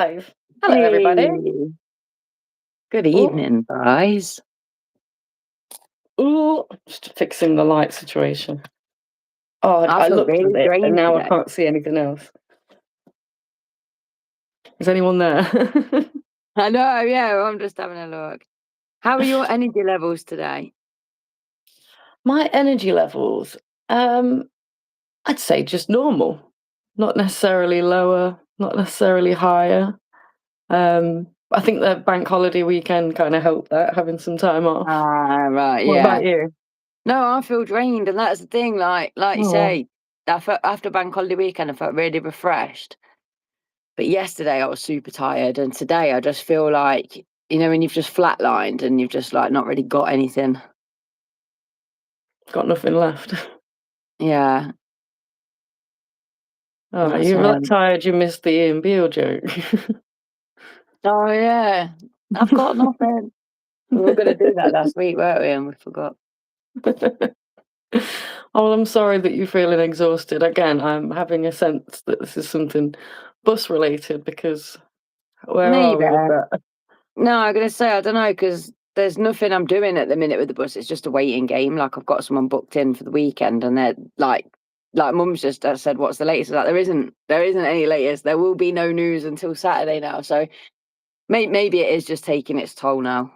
live. Hello, everybody. Hey, good Oh, evening, guys. ooh, just fixing the light situation. Oh, I I feel looked at really it and drained now I today. can't see anything else. Is anyone there? I know, yeah, I'm just having a look. How are your energy levels today? My energy levels, I'd say just normal. Not necessarily lower, not necessarily higher. I think the bank holiday weekend kind of helped that, having some time off. Ah, right, What yeah. about you? No, I feel drained, and that's the thing. Like you Oh, say, after bank holiday weekend, I felt really refreshed. But yesterday, I was super tired, and today, I just feel like when you've just flatlined and you've just like not really got anything. got nothing left. Yeah, Oh, that's you're that tired you missed the Ian Beale joke. Oh yeah, I've got nothing. We were gonna do that last week, weren't we? And we forgot. Oh, I'm sorry that you're feeling exhausted. Again, I'm having a sense that this is something bus related because where are Maybe. we with that? No, I'm gonna say I don't know because there's nothing I'm doing at the minute with the bus. It's just a waiting game. Like I've got someone booked in for the weekend, and they're like Mum's just said, "What's the latest?" Like there isn't any latest. There will be no news until Saturday now. So maybe it is just taking its toll now.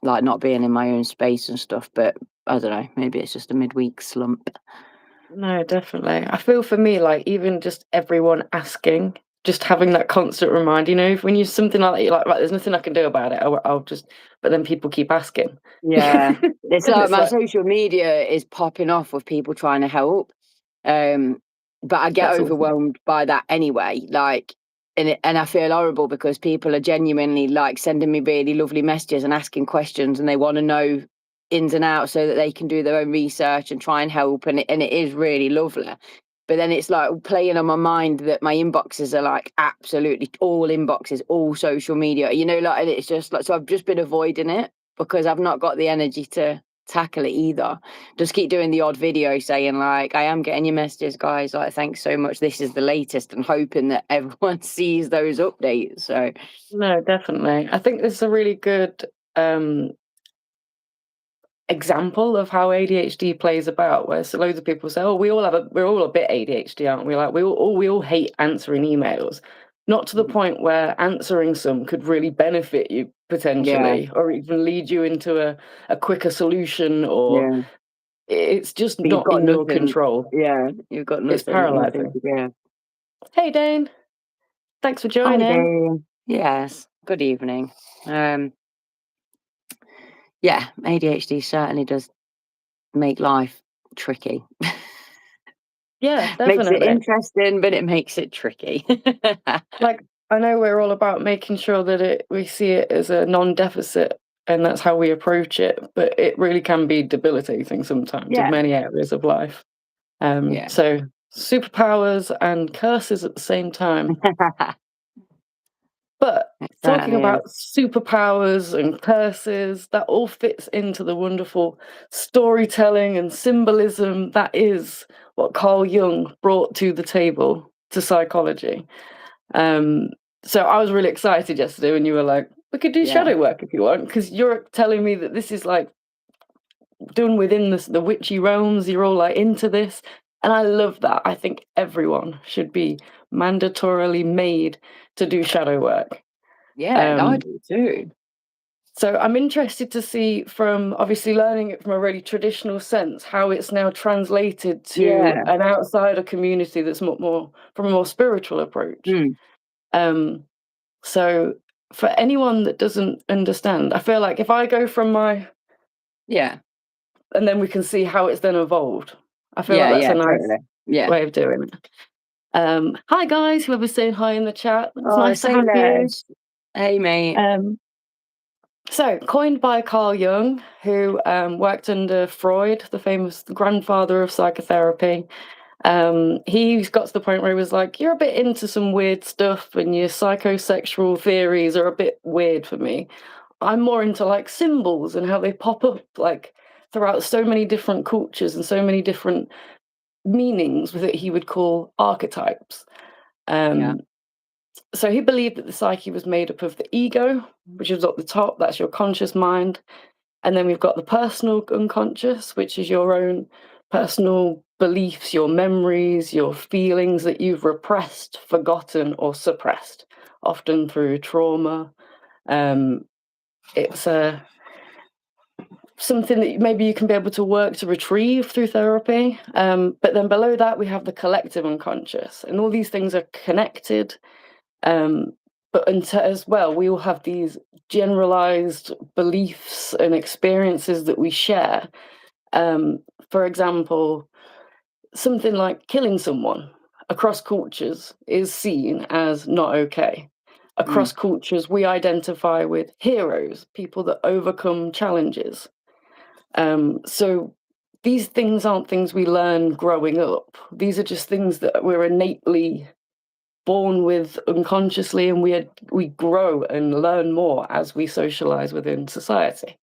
Like not being in my own space and stuff. But I don't know. Maybe it's just a midweek slump. No, definitely. I feel for me, like even just everyone asking, just having that constant reminder, when you something like that, you're like, right, there's nothing I can do about it. I'll just, but then people keep asking. Yeah, it's And like it's my like, social media is popping off with people trying to help. But I get that's awesome. overwhelmed by that anyway. Like, and I feel horrible because people are genuinely like sending me really lovely messages and asking questions, and they want to know ins and outs so that they can do their own research and try and help. And it is really lovely. But then it's like playing on my mind that my inboxes are like absolutely all inboxes, all social media, like, and it's just like, so I've just been avoiding it because I've not got the energy to tackle it either. Just keep doing the odd video saying like, I am getting your messages, guys. Like, thanks so much. This is the latest, and hoping that everyone sees those updates. So No, definitely. I think this is a really good example of how ADHD plays about, where so loads of people say, "Oh, we're all a bit ADHD, aren't we? Like we all hate answering emails." Not to the point where answering some could really benefit you yeah, potentially, or even lead you into a quicker solution, or yeah. it's just But you've not got in your nothing. control. Yeah, you've got It's nothing paralyzing. to give. Hey, Dane, thanks for Hi joining. there. Yes. Good evening. Yeah, ADHD certainly does make life tricky. Yeah, Makes it definitely. interesting, but it makes it tricky. Like, I know we're all about making sure that we see it as a non-deficit, and that's how we approach it, but it really can be debilitating sometimes in Yeah. many areas of life. Yeah. So superpowers and curses at the same time. But It talking certainly is. about superpowers and curses, that all fits into the wonderful storytelling and symbolism that is what Carl Jung brought to the table to psychology. Um, so I was really excited yesterday when you were like, we could do Yeah. shadow work if you want, because you're telling me that this is like done within the witchy realms. You're all like into this. And I love that. I think everyone should be mandatorily made to do shadow work. Yeah, I Um, do too. so I'm interested to see, from obviously learning it from a really traditional sense, how it's now translated to Yeah. an outsider community that's more from a more spiritual approach. Mm. Um, So for anyone that doesn't understand, I feel like if I go from Yeah. and then we can see how it's then evolved. I feel like Yeah, that's a yeah, nice totally. Yeah. way of doing it. Hi guys, whoever's saying hi in the chat. It's Oh, nice to say have you. less. Hey, mate. Um, so coined by Carl Jung, who worked under Freud, the famous grandfather of psychotherapy. He's got to the point where he was like, you're a bit into some weird stuff and your psychosexual theories are a bit weird for me. I'm more into like symbols and how they pop up like throughout so many different cultures and so many different meanings that he would call archetypes. Yeah. Um, So he believed that the psyche was made up of the ego, which is at the top, that's your conscious mind. And then we've got the personal unconscious, which is your own personal beliefs, your memories, your feelings that you've repressed, forgotten, or suppressed, often through trauma. It's something that maybe you can be able to work to retrieve through therapy. But then below that, we have the collective unconscious, and all these things are connected. But as well, we all have these generalized beliefs and experiences that we share. For example, something like killing someone across cultures is seen as not okay. Across cultures, we identify with heroes, people that overcome challenges. So these things aren't things we learn growing up. These are just things that we're innately born with unconsciously, and we grow and learn more as we socialize within society.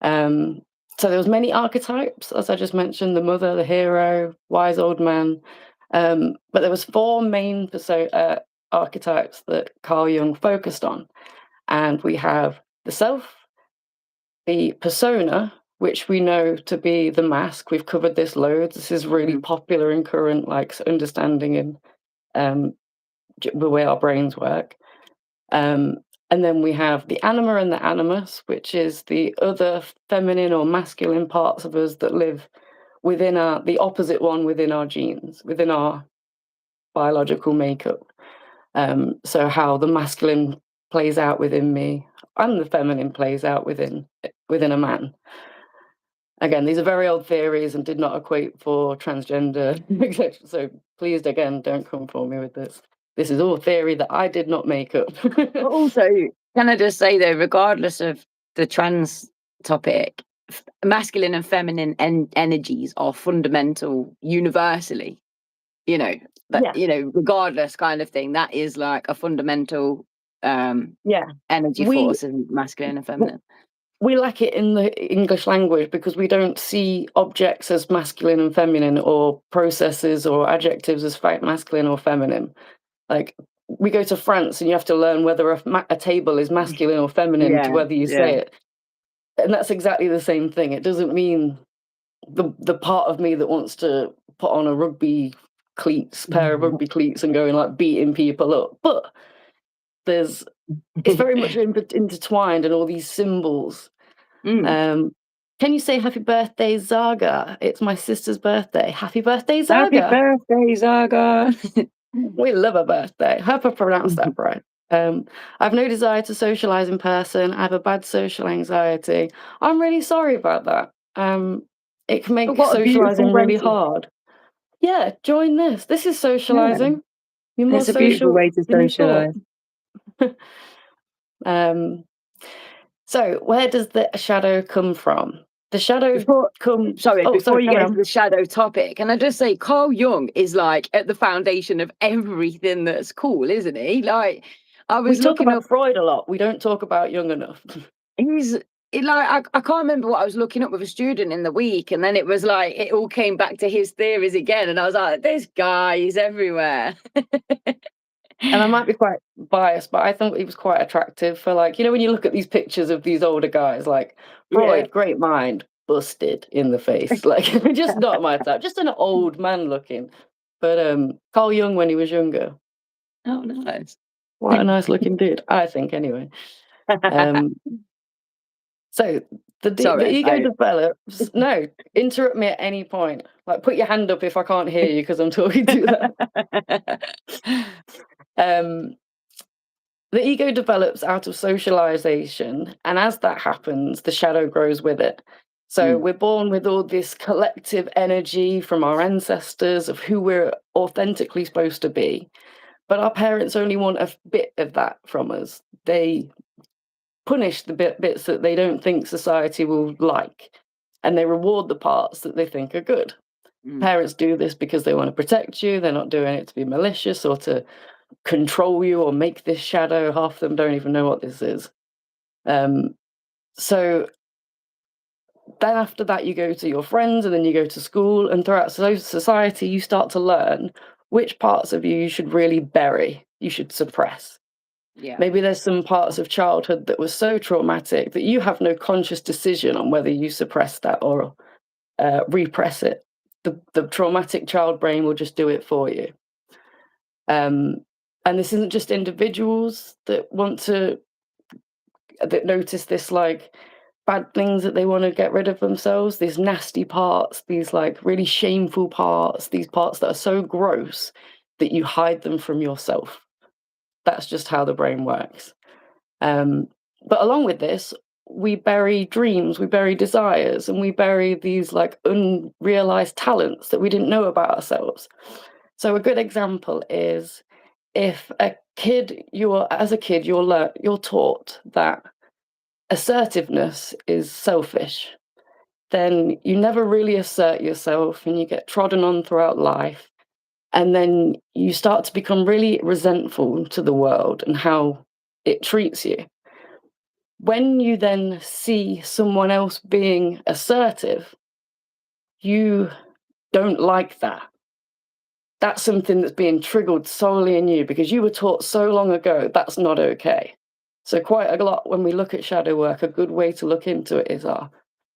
So there was many archetypes, as I just mentioned: the mother, the hero, wise old man. But there was four main archetypes that Carl Jung focused on, and we have the self, the persona, which we know to be the mask. We've covered this loads. This is really popular in current understanding and the way our brains work. And then we have the anima and the animus, which is the other feminine or masculine parts of us that live within the opposite one within our genes, within our biological makeup. So how the masculine plays out within me and the feminine plays out within a man. Again, these are very old theories and did not equate for transgender, etc. So please, again, don't come for me with this. This is all theory that I did not make up. But also, can I just say though, regardless of the trans topic, masculine and feminine energies are fundamental universally. Regardless kind of thing, that is like a fundamental energy force, and masculine and feminine. We lack it in the English language because we don't see objects as masculine and feminine, or processes or adjectives as masculine or feminine. Like, we go to France and you have to learn whether a table is masculine or feminine to whether you say it. And that's exactly the same thing. It doesn't mean the part of me that wants to put on a pair of rugby cleats and go and like beating people up. But it's very much intertwined in all these symbols. Can you say happy birthday, Zaga? It's my sister's birthday. Happy birthday, Zaga. Happy birthday, Zaga. We love a birthday. I hope I pronounced that right. I have no desire to socialize in person. I have a bad social anxiety. I'm really sorry about that. It can make socializing really hard. Yeah, join this. This is socializing. You're more It's a beautiful way to socialize. So where does the shadow come from? The shadow before you get into the shadow topic, can I just say Carl Jung is like at the foundation of everything that's cool, isn't he? Like, we talk about Freud a lot. We don't talk about Jung enough. I can't remember what I was looking up with a student in the week, and then it was like it all came back to his theories again, and I was like, this guy is everywhere. And I might be quite biased, but I think he was quite attractive for, like, when you look at these pictures of these older guys, like Freud, great mind, busted in the face, like just not my type, just an old man looking. But Carl Jung when he was younger. Oh, nice. What a nice looking dude, I think, anyway. So the ego develops. No, interrupt me at any point. Like, put your hand up if I can't hear you because I'm talking too loud. The ego develops out of socialization, and as that happens, the shadow grows with it. So we're born with all this collective energy from our ancestors of who we're authentically supposed to be. But our parents only want a bit of that from us. They punish the bits that they don't think society will like, and they reward the parts that they think are good. Parents do this because they want to protect you. They're not doing it to be malicious or to control you or make this shadow. Half of them don't even know what this is. So then after that, you go to your friends, and then you go to school, and throughout society, you start to learn which parts of you should really bury, you should suppress. Yeah. Maybe there's some parts of childhood that were so traumatic that you have no conscious decision on whether you suppress that or repress it. The traumatic child brain will just do it for you. And this isn't just individuals that notice this, like, bad things that they want to get rid of themselves, these nasty parts, these like really shameful parts, these parts that are so gross that you hide them from yourself. That's just how the brain works. But along with this, we bury dreams, we bury desires, and we bury these like unrealized talents that we didn't know about ourselves. So a good example is if as a kid, you're taught that assertiveness is selfish, then you never really assert yourself and you get trodden on throughout life. And then you start to become really resentful to the world and how it treats you. When you then see someone else being assertive, you don't like that. That's something that's being triggered solely in you because you were taught so long ago that's not okay. So quite a lot when we look at shadow work, a good way to look into it is our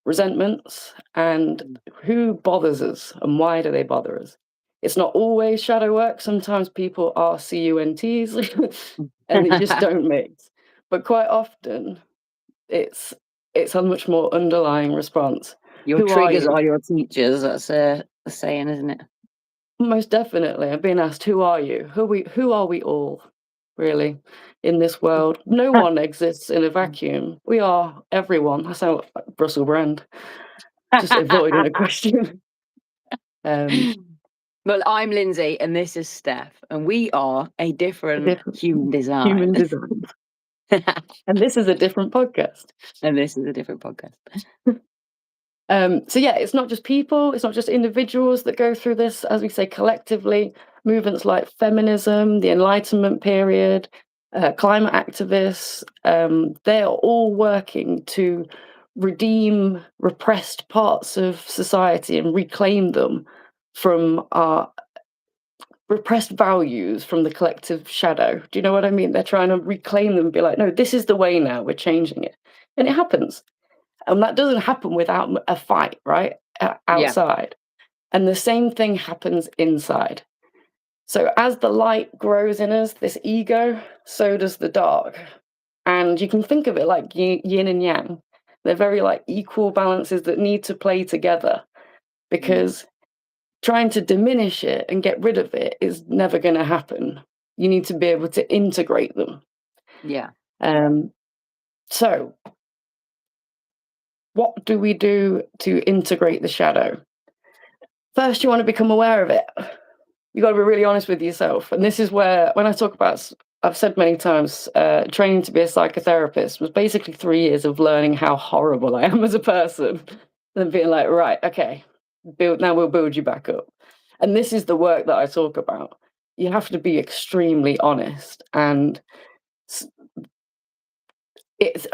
resentments and who bothers us and why do they bother us. It's not always shadow work. Sometimes people are CUNTs and they just don't mix. But quite often it's a much more underlying response. Your Who triggers are you? are your teachers. That's a saying, isn't it? Most definitely. I've been asked, who are you? Who are we all, really, in this world? No one exists in a vacuum. We are everyone. I sound like Russell Brand, just avoiding a question. Well, I'm Lindzi and this is Steph, and we are a different human design. Human design. And this is a different podcast. And this is a different podcast. So yeah, it's not just people, it's not just individuals that go through this, as we say, collectively. Movements like feminism, the Enlightenment period, climate activists, they're all working to redeem repressed parts of society and reclaim them from our repressed values from the collective shadow. Do you know what I mean? They're trying to reclaim them and be like, no, this is the way now, we're changing it. And it happens. And that doesn't happen without a fight, right? Outside. Yeah. And the same thing happens inside. So as the light grows in us, this ego, so does the dark. And you can think of it like yin and yang. They're very like equal balances that need to play together because trying to diminish it and get rid of it is never going to happen. You need to be able to integrate them. Yeah. So what do we do to integrate the shadow? First, you want to become aware of it. You got to be really honest with yourself. And this is where, when I talk about, I've said many times, training to be a psychotherapist was basically 3 years of learning how horrible I am as a person. And being like, right, okay, now we'll build you back up. And this is the work that I talk about. You have to be extremely honest. And it's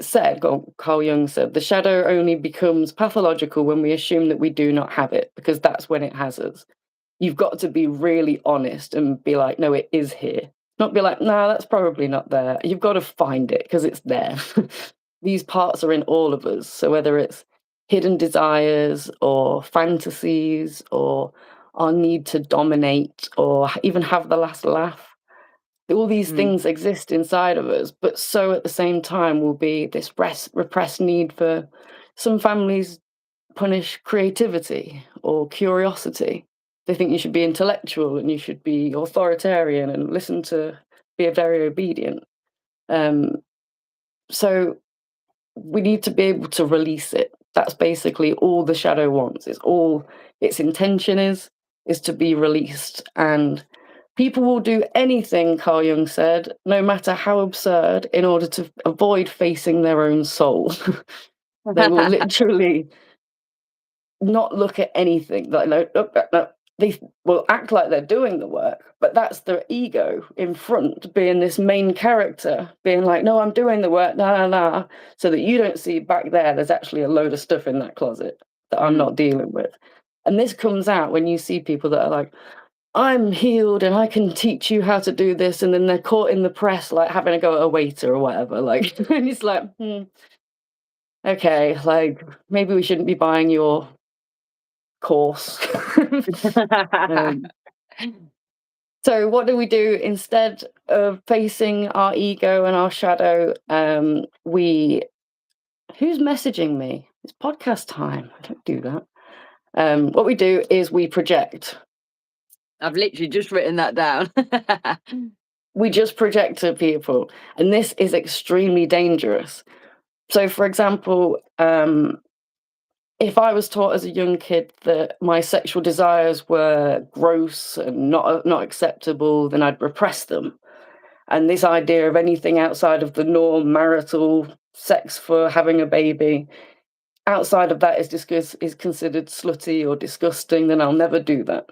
said, Carl Jung said, the shadow only becomes pathological when we assume that we do not have it, because that's when it has us. You've got to be really honest and be like, no, it is here. Not be like, no, that's probably not there. You've got to find it because it's there. These parts are in all of us. So whether it's hidden desires or fantasies or our need to dominate or even have the last laugh, all these things exist inside of us, but so at the same time will be this repressed need for, some families punish creativity or curiosity. They think you should be intellectual and you should be authoritarian and be very obedient. So we need to be able to release it. That's basically all the shadow wants. It's all its intention is to be released. And people will do anything, Carl Jung said, no matter how absurd, in order to avoid facing their own soul. They will literally not look at anything. Like, no, they will act like they're doing the work, but that's their ego in front, being this main character, being like, no, I'm doing the work, nah, so that you don't see back there's actually a load of stuff in that closet that I'm not dealing with. And this comes out when you see people that are like, I'm healed and I can teach you how to do this, and then they're caught in the press like having a go at a waiter or whatever, like and it's like, okay, like maybe we shouldn't be buying your course. um, so what do we do instead of facing our ego and our shadow? Who's messaging me? It's podcast time. I don't do that. What we do is we project. I've literally just written that down. We just project to people, and this is extremely dangerous. So, for example, if I was taught as a young kid that my sexual desires were gross and not acceptable, then I'd repress them. And this idea of anything outside of the norm, marital sex for having a baby, outside of that is considered slutty or disgusting, then I'll never do that.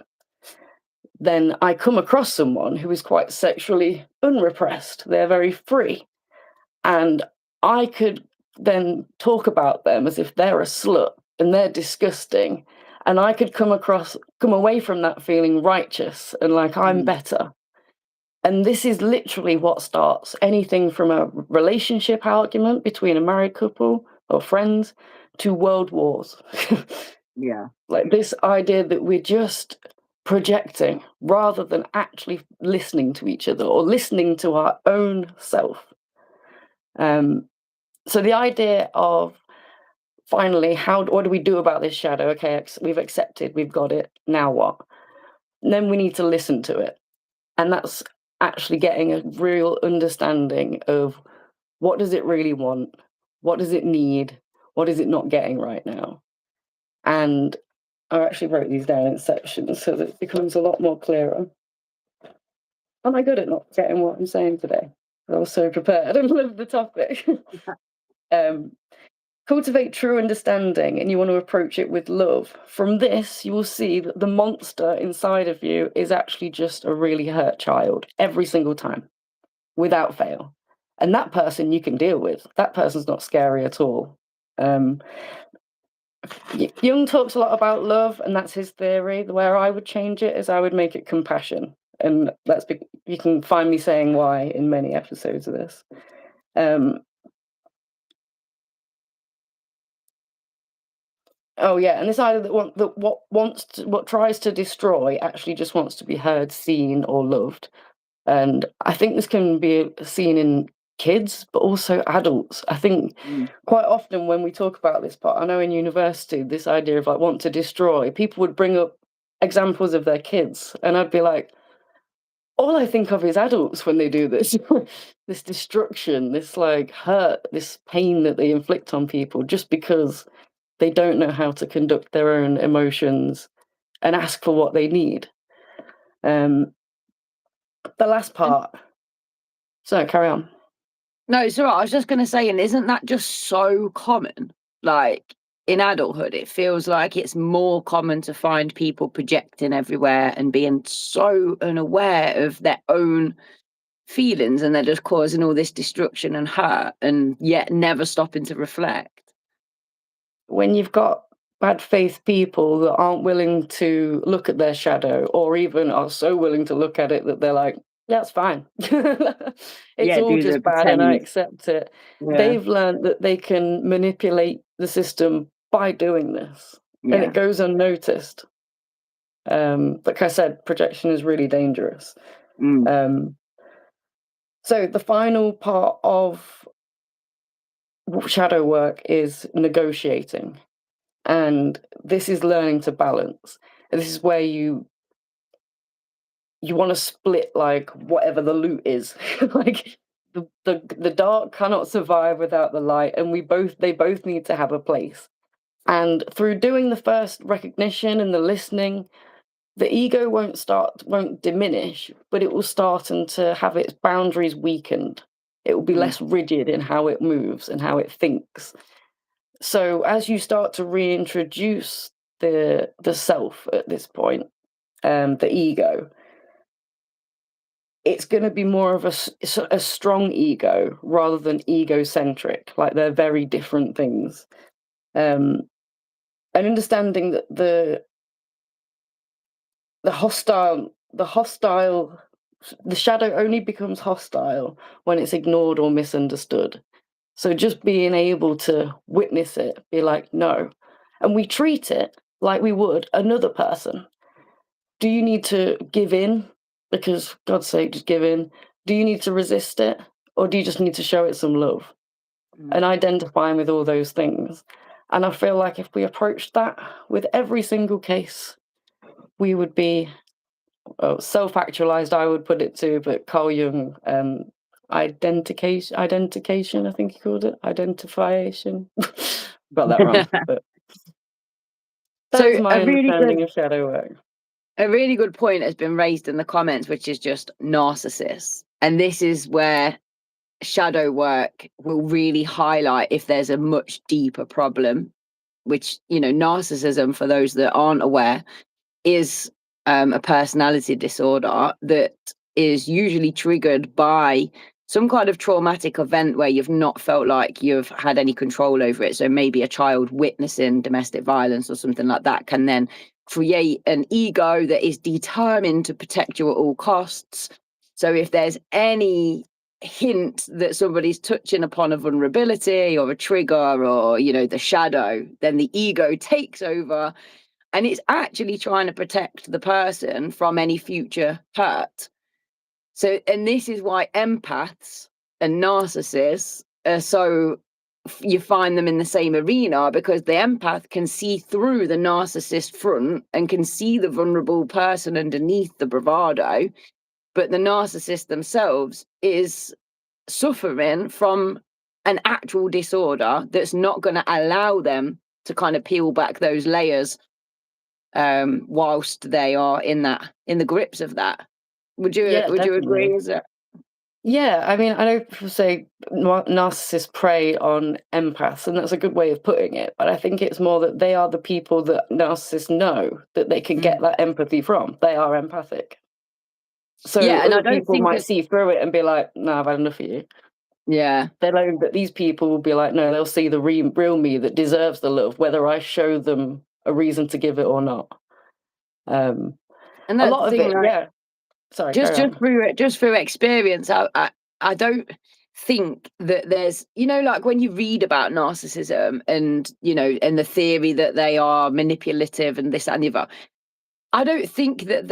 Then I come across someone who is quite sexually unrepressed. They're very free. And I could then talk about them as if they're a slut and they're disgusting. And I could come away from that feeling righteous and like I'm better. And this is literally what starts anything from a relationship argument between a married couple or friends to world wars. Yeah. Like this idea that we're just projecting rather than actually listening to each other or listening to our own self. So the idea of finally, what do we do about this shadow? Okay, we've accepted, we've got it. Now what? And then we need to listen to it. And that's actually getting a real understanding of what does it really want? What does it need? What is it not getting right now? And I actually wrote these down in sections so that it becomes a lot more clearer. Am I good at not getting what I'm saying today? I was so prepared and loved the topic. Cultivate true understanding, and you want to approach it with love. From this, you will see that the monster inside of you is actually just a really hurt child every single time, without fail. And that person you can deal with. That person's not scary at all. Jung talks a lot about love, and that's his theory. Where I would change it is I would make it compassion. And you can find me saying why in many episodes of this. Oh yeah, and this idea that what tries to destroy actually just wants to be heard, seen, or loved. And I think this can be seen in kids, but also adults. I think quite often when we talk about this part, I know in university, this idea of like want to destroy, people would bring up examples of their kids, and I'd be like, all I think of is adults when they do this, this destruction, this like hurt, this pain that they inflict on people just because they don't know how to conduct their own emotions and ask for what they need. The last part. So carry on. No, it's all right. I was just going to say, and isn't that just so common? Like in adulthood, it feels like it's more common to find people projecting everywhere and being so unaware of their own feelings, and they're just causing all this destruction and hurt, and yet never stopping to reflect. When you've got bad faith people that aren't willing to look at their shadow, or even are so willing to look at it that they're like, yeah, it's fine. It's all just bad and I accept it. Yeah. They've learned that they can manipulate the system by doing this. Yeah. And it goes unnoticed. Like I said, projection is really dangerous. So the final part of shadow work is negotiating. And this is learning to balance. And this is where you want to split like whatever the loot is. Like the dark cannot survive without the light, and they both need to have a place. And through doing the first recognition and the listening, the ego won't diminish, but it will start to have its boundaries weakened. It will be less rigid in how it moves and how it thinks. So as you start to reintroduce the self at this point, the ego, it's going to be more of a strong ego rather than egocentric. Like they're very different things. And understanding that the hostile the shadow only becomes hostile when it's ignored or misunderstood. So just being able to witness it, be like, no. And we treat it like we would another person. Do you need to give in? Because, God's sake, just give in. Do you need to resist it? Or do you just need to show it some love? And identifying with all those things. And I feel like if we approached that with every single case, we would be self-actualized, I would put it to, but Carl Jung, identification, I think he called it, identification. Got that wrong, but that is my understanding of shadow work. A really good point has been raised in the comments, which is just narcissists. And this is where shadow work will really highlight if there's a much deeper problem, which, narcissism, for those that aren't aware, is a personality disorder that is usually triggered by some kind of traumatic event where you've not felt like you've had any control over it. So maybe a child witnessing domestic violence or something like that can then create an ego that is determined to protect you at all costs. So if there's any hint that somebody's touching upon a vulnerability or a trigger or, the shadow, then the ego takes over. And it's actually trying to protect the person from any future hurt. So, and this is why empaths and narcissists are so, you find them in the same arena, because the empath can see through the narcissist front and can see the vulnerable person underneath the bravado. But the narcissist themselves is suffering from an actual disorder that's not going to allow them to kind of peel back those layers whilst they are in the grips of that. Would you agree? Is that? Yeah, I mean, I know people say narcissists prey on empaths, and that's a good way of putting it. But I think it's more that they are the people that narcissists know that they can get that empathy from. They are empathic. So yeah, and other people might see through it and be like, "No, I've had enough of you." Yeah, they know that these people will be like, no, they'll see the real me that deserves the love, whether I show them a reason to give it or not. And a lot of it, yeah. Sorry, just through experience, I don't think that there's, like when you read about narcissism and and the theory that they are manipulative and this and the other, I don't think that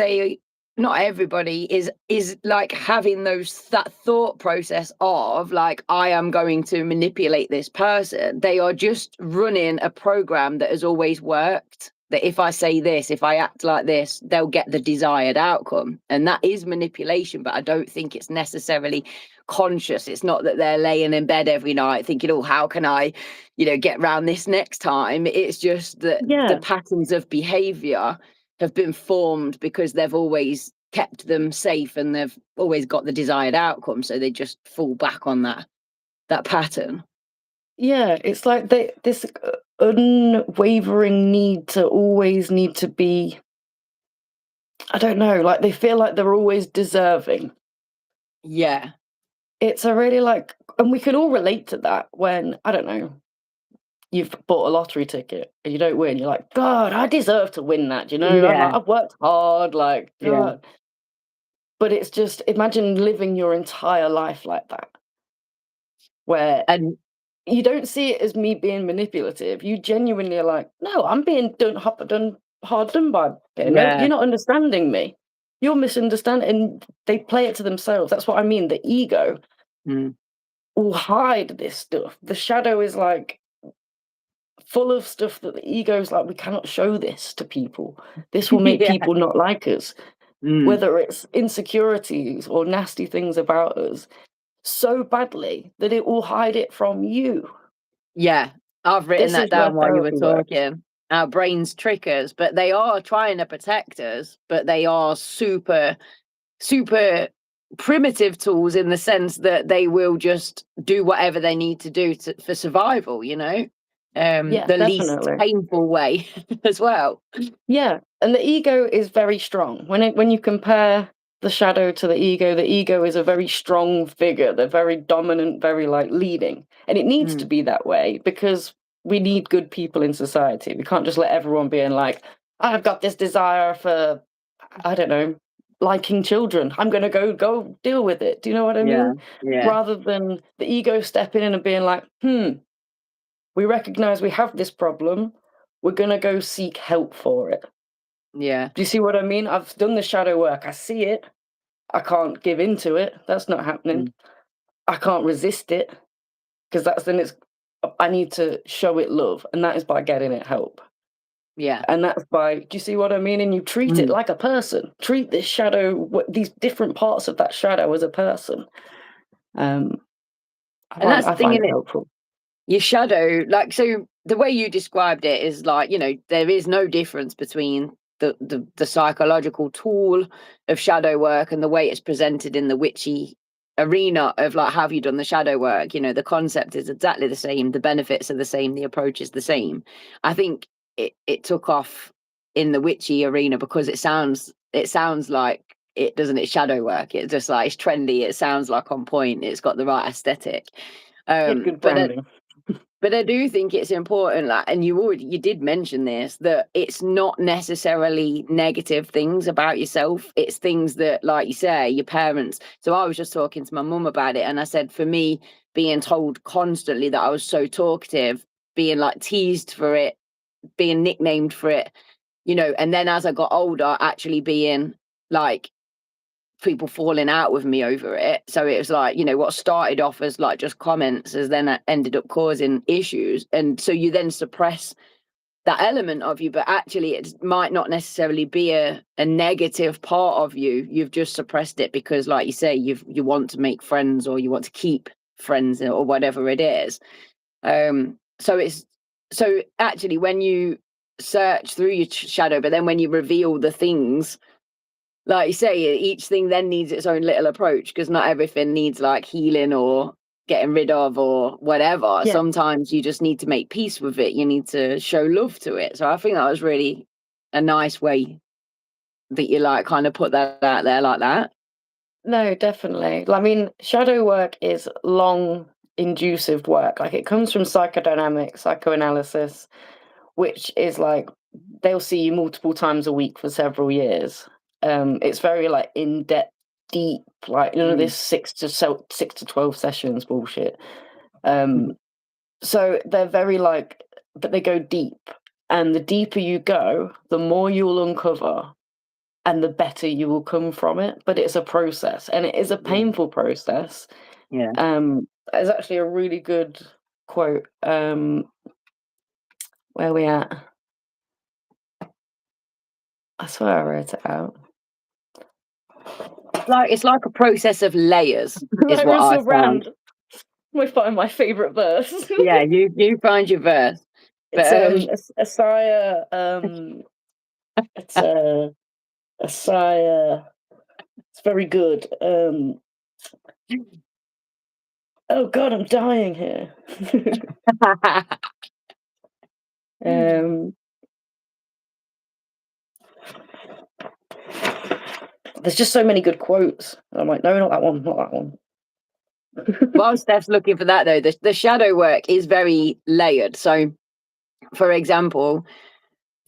not everybody is like having that thought process of like, I am going to manipulate this person. They are just running a program that has always worked, that if I say this, if I act like this, they'll get the desired outcome. And that is manipulation, but I don't think it's necessarily conscious. It's not that they're laying in bed every night thinking, oh, how can I, get around this next time? It's just that the patterns of behavior have been formed because they've always kept them safe and they've always got the desired outcome. So they just fall back on that pattern. Yeah, it's like this unwavering need to be, I don't know, like they feel like they're always deserving. Yeah. It's a really and we can all relate to that when, I don't know, you've bought a lottery ticket and you don't win. You're like, God, I deserve to win that. Yeah. I've worked hard, God. Yeah. But it's just, imagine living your entire life like that, where you don't see it as me being manipulative. You genuinely are like, no, I'm being hard done by. No, you're not understanding me. You're misunderstanding. And they play it to themselves. That's what I mean. The ego will hide this stuff. The shadow is like full of stuff that the ego is like, we cannot show this to people. This will make people not like us. Whether it's insecurities or nasty things about us, so badly that it will hide it from you. Yeah, I've written that down while you were talking. Our brains trick us, but they are trying to protect us, but they are super, super primitive tools in the sense that they will just do whatever they need to do for survival, the definitely. least painful way as well. Yeah, and the ego is very strong. When you compare the shadow to the ego is a very strong figure. They're very dominant, very leading. And it needs to be that way because we need good people in society. We can't just let everyone be in I've got this desire for, I don't know, liking children. I'm going to go deal with it. Do you know what I mean? Yeah. Rather than the ego stepping in and being like, we recognize we have this problem. We're going to go seek help for it. Yeah. Do you see what I mean? I've done the shadow work. I see it. I can't give into it. That's not happening. I can't resist it, because I need to show it love, and that is by getting it help. Yeah. And that's by, do you see what I mean? And you treat it like a person. Treat this shadow, these different parts of that shadow, as a person. I find it helpful. Your shadow, like, so the way you described it is like, you know, there is no difference between the psychological tool of shadow work and the way it's presented in the witchy arena of like, have you done the shadow work? You know, the concept is exactly the same, the benefits are the same, the approach is the same. I think it took off in the witchy arena because it sounds like it, doesn't it, shadow work. It's just like, it's trendy, it sounds like on point, it's got the right aesthetic. Good branding. But I do think it's important, like, and you did mention this, that it's not necessarily negative things about yourself. It's things that, like you say, your parents. So I was just talking to my mum about it, and I said, for me, being told constantly that I was so talkative, being like teased for it, being nicknamed for it, you know, and then as I got older, actually being like, people falling out with me over it. So it was like, you know, what started off as like just comments has then ended up causing issues. And so you then suppress that element of you, but actually it might not necessarily be a negative part of you. You've just suppressed it because, like you say, you want to make friends, or you want to keep friends, or whatever it is. So actually when you search through your shadow, but then when you reveal the things, like you say, each thing then needs its own little approach, because not everything needs like healing or getting rid of or whatever. Yeah. Sometimes you just need to make peace with it. You need to show love to it. So I think that was really a nice way that you like kind of put that out there like that. No, definitely. I mean, shadow work is long, inducive work. Like, it comes from psychodynamic psychoanalysis, which is like they'll see you multiple times a week for several years. It's very like in depth, deep, like this 6 to 12 sessions bullshit. So they're very like, but they go deep, and the deeper you go, the more you'll uncover, and the better you will come from it. But it's a process, and it is a painful process. Yeah. There's actually a really good quote. Where are we at? I swear I wrote it out. It's like a process of layers, is what I found. We find my favourite verse. Yeah, you find your verse. It's Asaya. It's Asaya. It's very good. Oh God, I'm dying here. There's just so many good quotes. And I'm like, no, not that one, not that one. While Steph's looking for that, though, the shadow work is very layered. So, for example,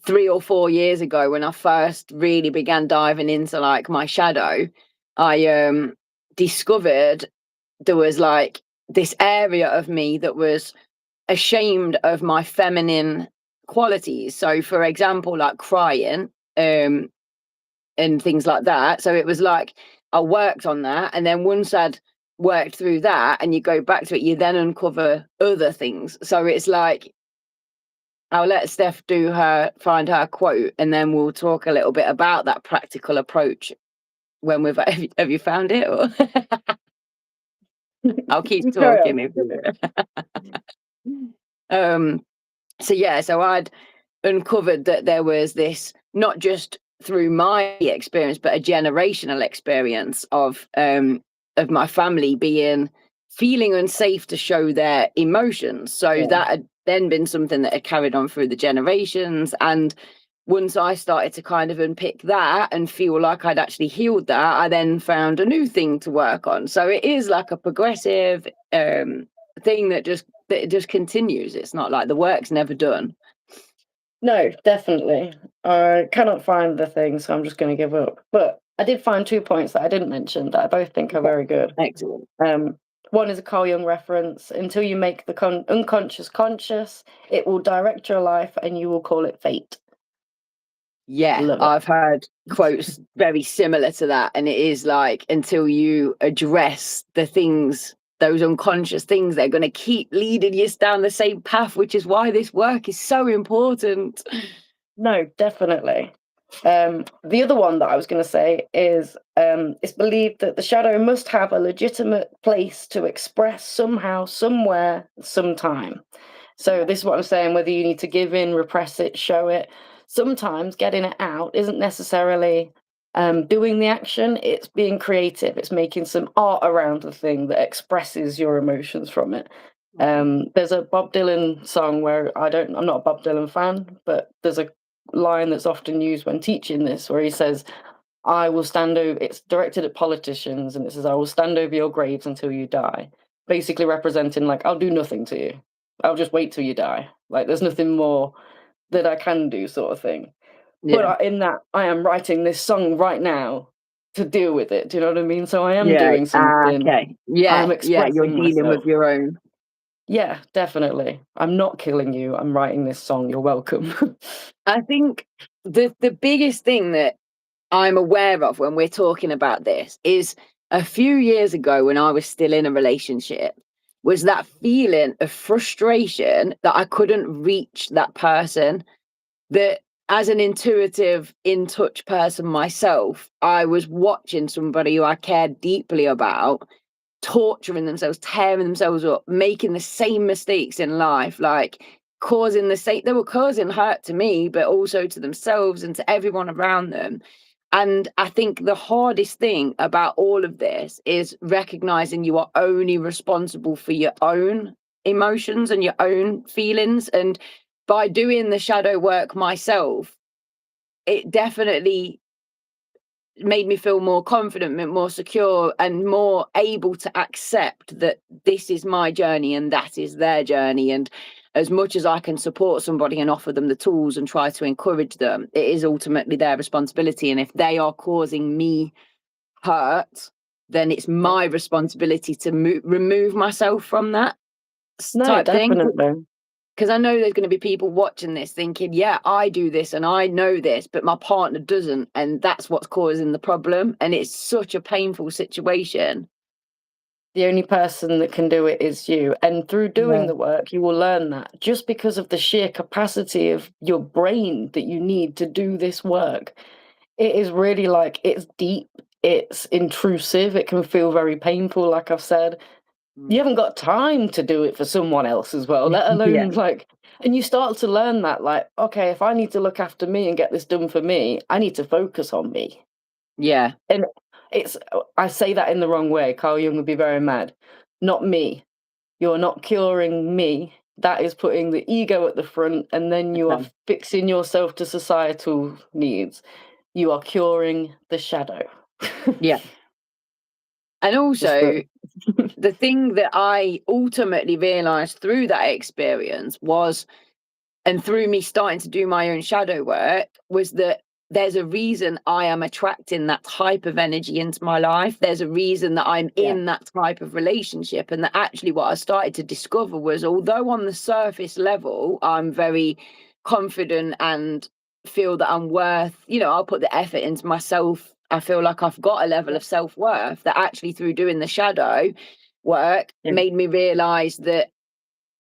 3 or 4 years ago, when I first really began diving into like my shadow, I discovered there was like this area of me that was ashamed of my feminine qualities. So, for example, like crying, and things like that. So it was like I worked on that, and then once I'd worked through that and you go back to it, you then uncover other things. So it's like, I'll let Steph find her quote, and then we'll talk a little bit about that practical approach when we've have you found it, or I'll keep talking if you so yeah, so I'd uncovered that there was this, not just through my experience, but a generational experience of my family feeling unsafe to show their emotions. So that had then been something that had carried on through the generations. And once I started to kind of unpick that and feel like I'd actually healed that, I then found a new thing to work on. So it is like a progressive thing that just continues. It's not like the work's never done. No, definitely. I cannot find the thing, so I'm just going to give up. But I did find 2 points that I didn't mention that I both think are very good. Excellent. One is a Carl Jung reference. Until you make the unconscious conscious, it will direct your life and you will call it fate. Yeah, Love it. I've heard quotes very similar to that. And it is like, until you address the things, those unconscious things, they're going to keep leading you down the same path, which is why this work is so important. No, definitely. The other one that I was going to say is it's believed that the shadow must have a legitimate place to express somehow, somewhere, sometime. So this is what I'm saying, whether you need to give in, repress it, show it. Sometimes getting it out isn't necessarily doing the action, it's being creative. It's making some art around the thing that expresses your emotions from it. There's a Bob Dylan song where I'm not a Bob Dylan fan, but there's a line that's often used when teaching this where he says, I will stand over, it's directed at politicians, and it says, I will stand over your graves until you die. Basically representing, like, I'll do nothing to you. I'll just wait till you die. Like, there's nothing more that I can do, sort of thing. Yeah. But in that, I am writing this song right now to deal with it. Do you know what I mean? So I am Yeah. doing something. Okay. Yeah. I'm Yeah. You're expressing dealing myself. with your own. Yeah, definitely. I'm not killing you. I'm writing this song. You're welcome. I think the biggest thing that I'm aware of when we're talking about this is, a few years ago when I was still in a relationship, was that feeling of frustration that I couldn't reach that person, that as an intuitive, in touch person myself, I was watching somebody who I cared deeply about torturing themselves, tearing themselves up, making the same mistakes in life, like they were causing hurt to me, but also to themselves and to everyone around them. And I think the hardest thing about all of this is recognizing you are only responsible for your own emotions and your own feelings. And by doing the shadow work myself, it definitely made me feel more confident, more secure, and more able to accept that this is my journey and that is their journey. And as much as I can support somebody and offer them the tools and try to encourage them, it is ultimately their responsibility. And if they are causing me hurt, then it's my responsibility to remove myself from that No, type thing. definitely. Because I know there's going to be people watching this thinking, yeah, I do this and I know this, but my partner doesn't. And that's what's causing the problem. And it's such a painful situation. The only person that can do it is you. And through doing the work, you will learn that just because of the sheer capacity of your brain that you need to do this work. It is really like, it's deep, it's intrusive, it can feel very painful, like I've said. You haven't got time to do it for someone else as well, let alone like, and you start to learn that, like, okay, if I need to look after me and get this done for me, I need to focus on me. Yeah. And I say that in the wrong way. Carl Jung would be very mad. Not me. You're not curing me. That is putting the ego at the front, and then you are fixing yourself to societal needs. You are curing the shadow. Yeah. And also, the thing that I ultimately realized through that experience was, and through me starting to do my own shadow work, was that there's a reason I am attracting that type of energy into my life. There's a reason that I'm in that type of relationship. And that actually what I started to discover was, although on the surface level, I'm very confident and feel that I'm worth, I'll put the effort into myself. I feel like I've got a level of self-worth, that actually through doing the shadow work made me realize that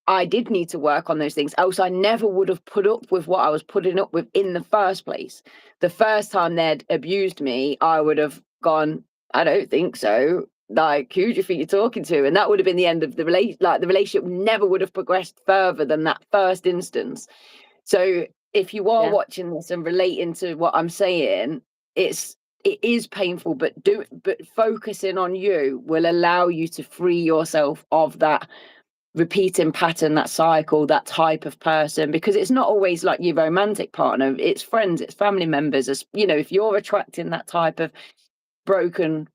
I did need to work on those things, else I never would have put up with what I was putting up with in the first place. The first time they'd abused me, I would have gone, I don't think so. Like, who do you think you're talking to? And that would have been the end of the relationship. Like, the relationship never would have progressed further than that first instance. So if you are watching this and relating to what I'm saying, it is painful, but focusing on you will allow you to free yourself of that repeating pattern, that cycle, that type of person, because it's not always like your romantic partner, it's friends, it's family members. As if you're attracting that type of broken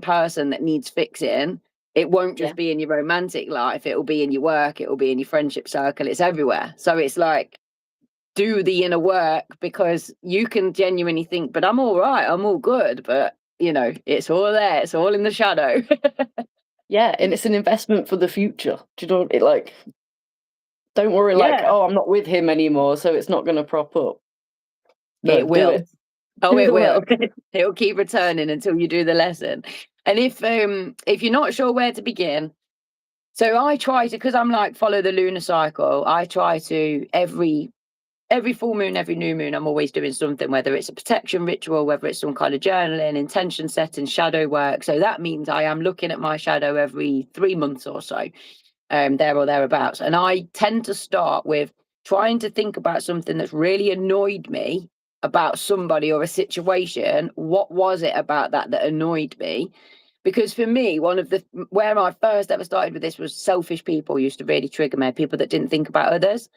person that needs fixing, it won't just be in your romantic life, it will be in your work, it will be in your friendship circle, it's everywhere. So it's like, do the inner work, because you can genuinely think, but I'm all right, I'm all good, but it's all there. It's all in the shadow. Yeah, and it's an investment for the future. Do you know it like? Don't worry, like, oh, I'm not with him anymore, so it's not going to prop up. No, it will. do it. Oh, it will. It'll keep returning until you do the lesson. And if you're not sure where to begin, so I try to, because I'm like follow the lunar cycle. I try to every full moon, every new moon, I'm always doing something, whether it's a protection ritual, whether it's some kind of journaling, intention setting, shadow work. So that means I am looking at my shadow every 3 months or so, there or thereabouts. And I tend to start with trying to think about something that's really annoyed me about somebody or a situation. What was it about that annoyed me? Because for me, where I first ever started with this was selfish people used to really trigger me, people that didn't think about others.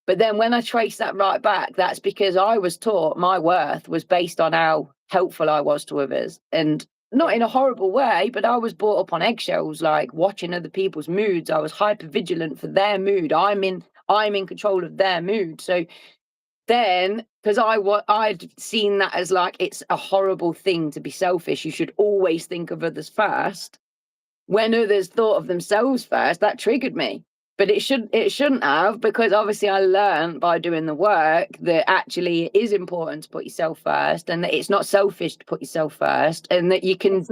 But then when I trace that right back, that's because I was taught my worth was based on how helpful I was to others. And not in a horrible way, but I was brought up on eggshells, like watching other people's moods. I was hyper vigilant for their mood. I'm in control of their mood. So then, because I'd seen that as like, it's a horrible thing to be selfish. You should always think of others first. When others thought of themselves first, that triggered me. But it shouldn't have, because obviously I learned by doing the work that actually it is important to put yourself first, and that it's not selfish to put yourself first, and that you can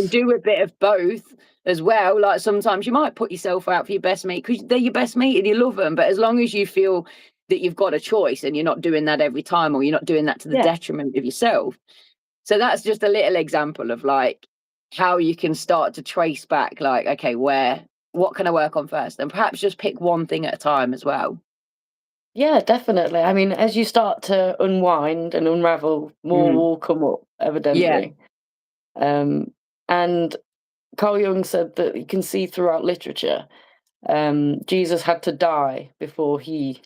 do a bit of both as well. Like sometimes you might put yourself out for your best mate because they're your best mate and you love them, but as long as you feel that you've got a choice and you're not doing that every time, or you're not doing that to the detriment of yourself. So that's just a little example of like how you can start to trace back, like, okay, what can I work on first? And perhaps just pick one thing at a time as well. Yeah, definitely. I mean, as you start to unwind and unravel, more will come up, evidently. And Carl Jung said that you can see throughout literature, Jesus had to die before he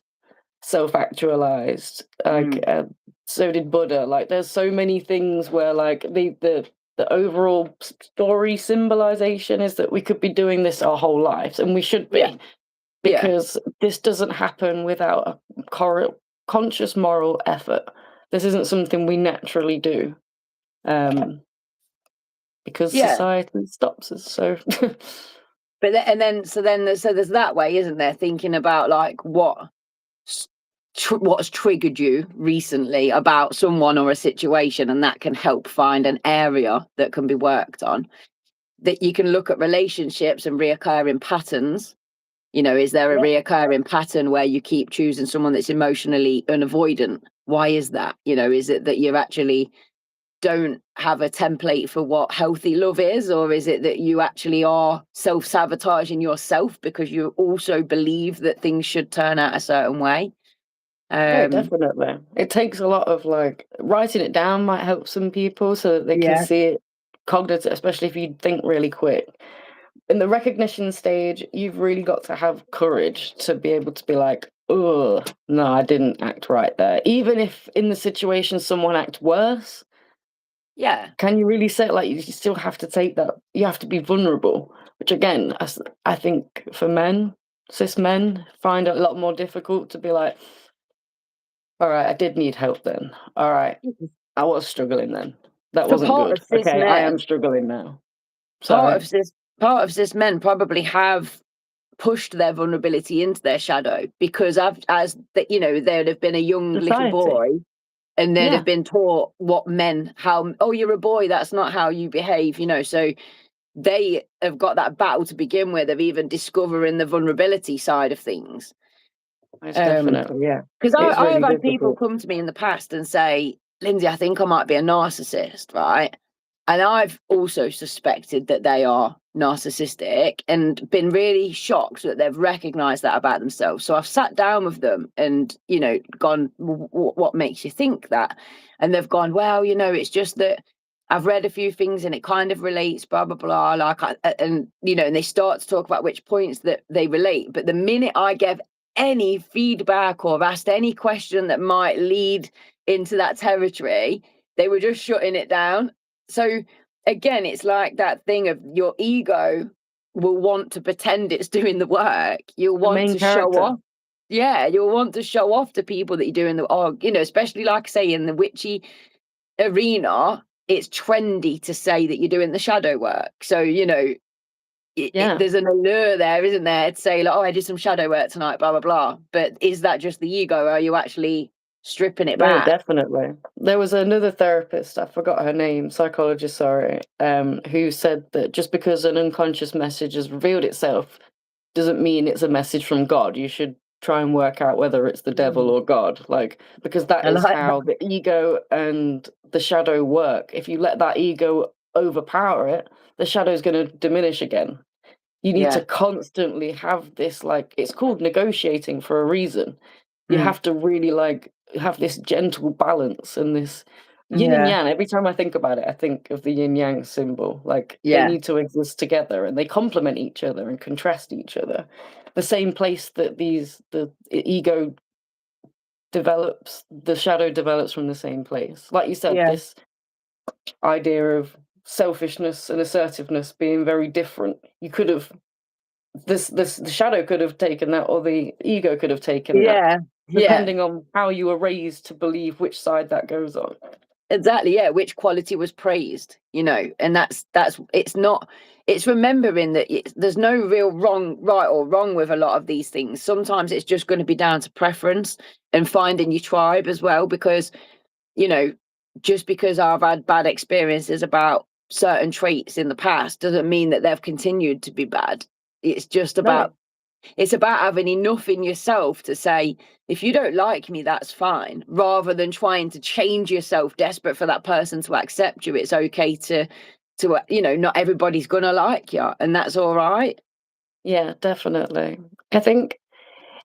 self-actualized. Like, so did Buddha. Like, there's so many things where, like, the overall story symbolization is that we could be doing this our whole lives, and we should be. Because this doesn't happen without a conscious moral effort. This isn't something we naturally do, because society stops us. So, so there's that way, isn't there? Thinking about like what's triggered you recently about someone or a situation, and that can help find an area that can be worked on. That you can look at relationships and reoccurring patterns. Is there a reoccurring pattern where you keep choosing someone that's emotionally unavoidant? Why is that? Is it that you actually don't have a template for what healthy love is, or is it that you actually are self-sabotaging yourself because you also believe that things should turn out a certain way? yeah, definitely. It takes a lot of like writing it down might help some people so that they can see it cognitive, especially if you think really quick. In the recognition stage, you've really got to have courage to be able to be like, oh, no, I didn't act right there. Even if in the situation someone acts worse, can you really say it? Like, you still have to take that, you have to be vulnerable, which again, I think for men, cis men, find it a lot more difficult to be like, all right, I did need help then. All right, I was struggling then. That wasn't good. Okay, I am struggling now. Part of cis men probably have pushed their vulnerability into their shadow because they'd have been a young little boy, and they'd have been taught you're a boy, that's not how you behave, so they have got that battle to begin with of even discovering the vulnerability side of things. Definitely, because I've had people come to me in the past and say, Lindzi, I think I might be a narcissist, right? And I've also suspected that they are narcissistic and been really shocked that they've recognized that about themselves. So I've sat down with them and, gone, what makes you think that? And they've gone, well, it's just that I've read a few things and it kind of relates, blah, blah, blah. And they start to talk about which points that they relate. But the minute I gave any feedback or asked any question that might lead into that territory, they were just shutting it down. So again, it's like that thing of your ego will want to pretend it's doing the work. You'll want to show off. Yeah, you'll want to show off to people that you're doing especially like I say in the witchy arena, it's trendy to say that you're doing the shadow work. So, you know, there's an allure there, isn't there, to say like, oh, I did some shadow work tonight, blah blah blah. But is that just the ego, or are you actually stripping it No, back? definitely. There was another therapist, I forgot her name, psychologist, sorry, who said that just because an unconscious message has revealed itself doesn't mean it's a message from God. You should try and work out whether it's the devil or God, like, because that I is like how the ego and the shadow work. If you let that ego overpower it, the shadow's going to diminish again. You need to Yeah. constantly have this, like, it's called negotiating for a reason. You Mm. have to really, like, have this gentle balance and this yin and Yeah. yang. Every time I think about it, I think of the yin yang symbol. Like, they Yeah. need to exist together and they complement each other and contrast each other. The same place that the ego develops, the shadow develops from the same place. Like you said, Yeah. this idea of selfishness and assertiveness being very different. You could have this the shadow could have taken that, or the ego could have taken that, Yeah. Yeah. depending on how you were raised to believe which side that goes on. Exactly, yeah, which quality was praised, you know, and that's it's not, it's remembering that there's no real right or wrong with a lot of these things. Sometimes it's just going to be down to preference and finding your tribe as well, because, you know, just because I've had bad experiences about certain traits in the past doesn't mean that they've continued to be bad. It's just No. about, it's about having enough in yourself to say, if you don't like me, that's fine, rather than trying to change yourself, desperate for that person to accept you. It's okay to you know, not everybody's gonna like you, and that's all right. Yeah, definitely. I think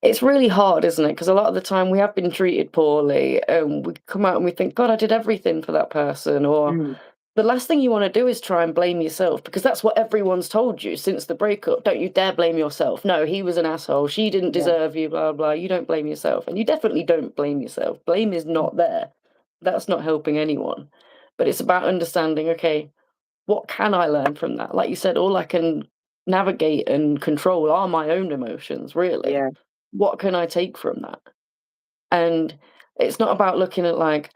it's really hard, isn't it? Because a lot of the time we have been treated poorly, and we come out and we think, God, I did everything for that person. Or Mm. the last thing you want to do is try and blame yourself, because that's what everyone's told you since the breakup. Don't you dare blame yourself. No, he was an asshole. She didn't Yeah. deserve you, blah, blah. You don't blame yourself. And you definitely don't blame yourself. Blame is not there. That's not helping anyone. But it's about understanding, okay, what can I learn from that? Like you said, all I can navigate and control are my own emotions, really. Yeah. What can I take from that? And it's not about looking at, like,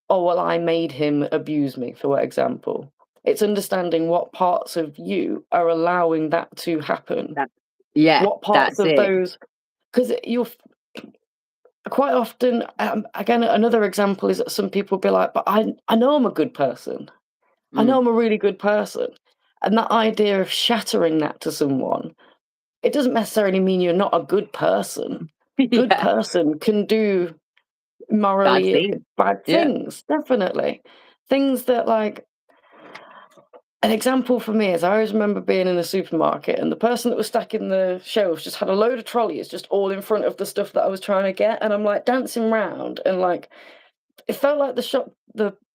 oh, well, I made him abuse me, for example. It's understanding what parts of you are allowing that to happen. That, yeah, What parts that's of it. those, because you're quite often, again, another example is that some people be like, but I know I'm a good person. I know Mm. I'm a really good person. And that idea of shattering that to someone, it doesn't necessarily mean you're not a good person. Good Yeah. person can do Bad morally thing. bad Yeah. things, definitely. Things that, like, an example for me is I always remember being in a supermarket and the person that was stacking the shelves just had a load of trolleys just all in front of the stuff that I was trying to get. And I'm like dancing round and, like, it felt like the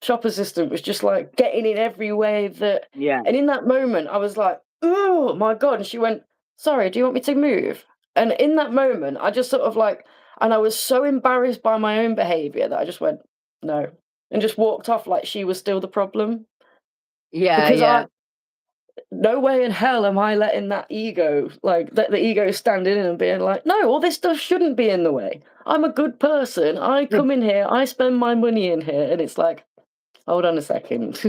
shop assistant was just, like, getting in every way that, Yeah. and in that moment I was like, "Oh my God." And she went, "Sorry, do you want me to move?" And in that moment I just sort of, like, and I was so embarrassed by my own behavior that I just went, "No," and just walked off like she was still the problem. Yeah. Because I Yeah. no way in hell am I letting that ego, like, that the ego standing in and being like, "No, all this stuff shouldn't be in the way. I'm a good person. I come in here, I spend my money in here." And it's like, hold on a second.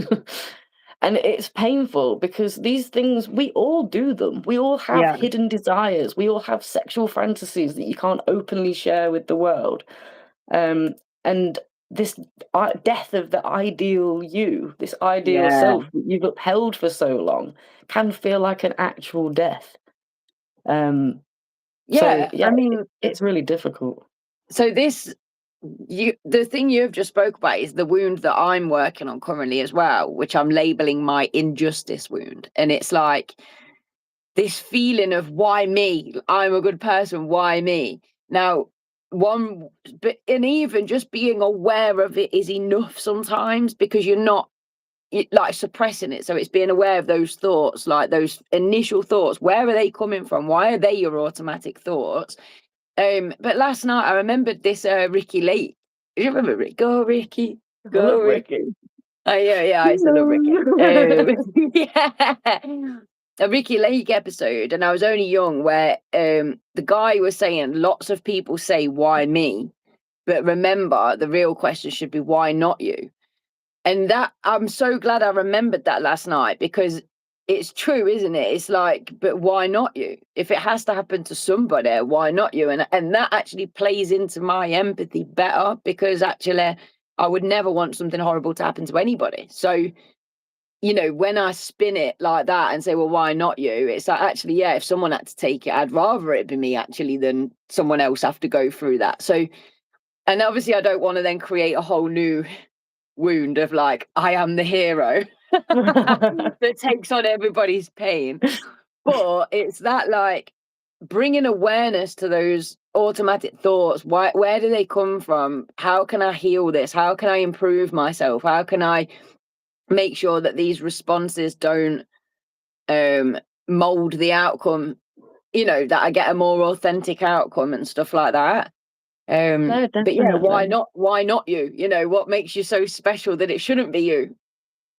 And it's painful because these things, we all do them. We all have Yeah. hidden desires. We all have sexual fantasies that you can't openly share with the world. And this death of the ideal you, this ideal Yeah. self that you've upheld for so long, can feel like an actual death. Um, so Yeah. yeah, I mean, it's really difficult. so this, you, the thing you've just spoke about is the wound that I'm working on currently as well, which I'm labeling my injustice wound. And it's like this feeling of, why me? I'm a good person, why me? Now, one, but and even just being aware of it is enough sometimes, because you're not, like, suppressing it. So it's being aware of those thoughts, like those initial thoughts. Where are they coming from? Why are they your automatic thoughts? But last night I remembered this Ricky Lake. Do you remember Rick? Go Ricky, I love go Ricky. Ricky. Oh yeah, yeah, I used to love Ricky. Yeah, a Ricky Lake episode, and I was only young, where the guy was saying lots of people say, why me? But remember, the real question should be, why not you? And that, I'm so glad I remembered that last night, because it's true, isn't it? It's like, but why not you? If it has to happen to somebody, why not you? And that actually plays into my empathy better, because actually I would never want something horrible to happen to anybody. So, you know, when I spin it like that and say, well, why not you? It's like, actually, yeah, if someone had to take it, I'd rather it be me actually than someone else have to go through that. So, and obviously I don't want to then create a whole new wound of like, I am the hero that takes on everybody's pain. But it's that, like, bringing awareness to those automatic thoughts. Where do they come from? How can I heal this? How can I improve myself? How can I make sure that these responses don't mold the outcome, you know, that I get a more authentic outcome and stuff like that. No, But yeah, definitely. why not you? You know, what makes you so special that it shouldn't be you?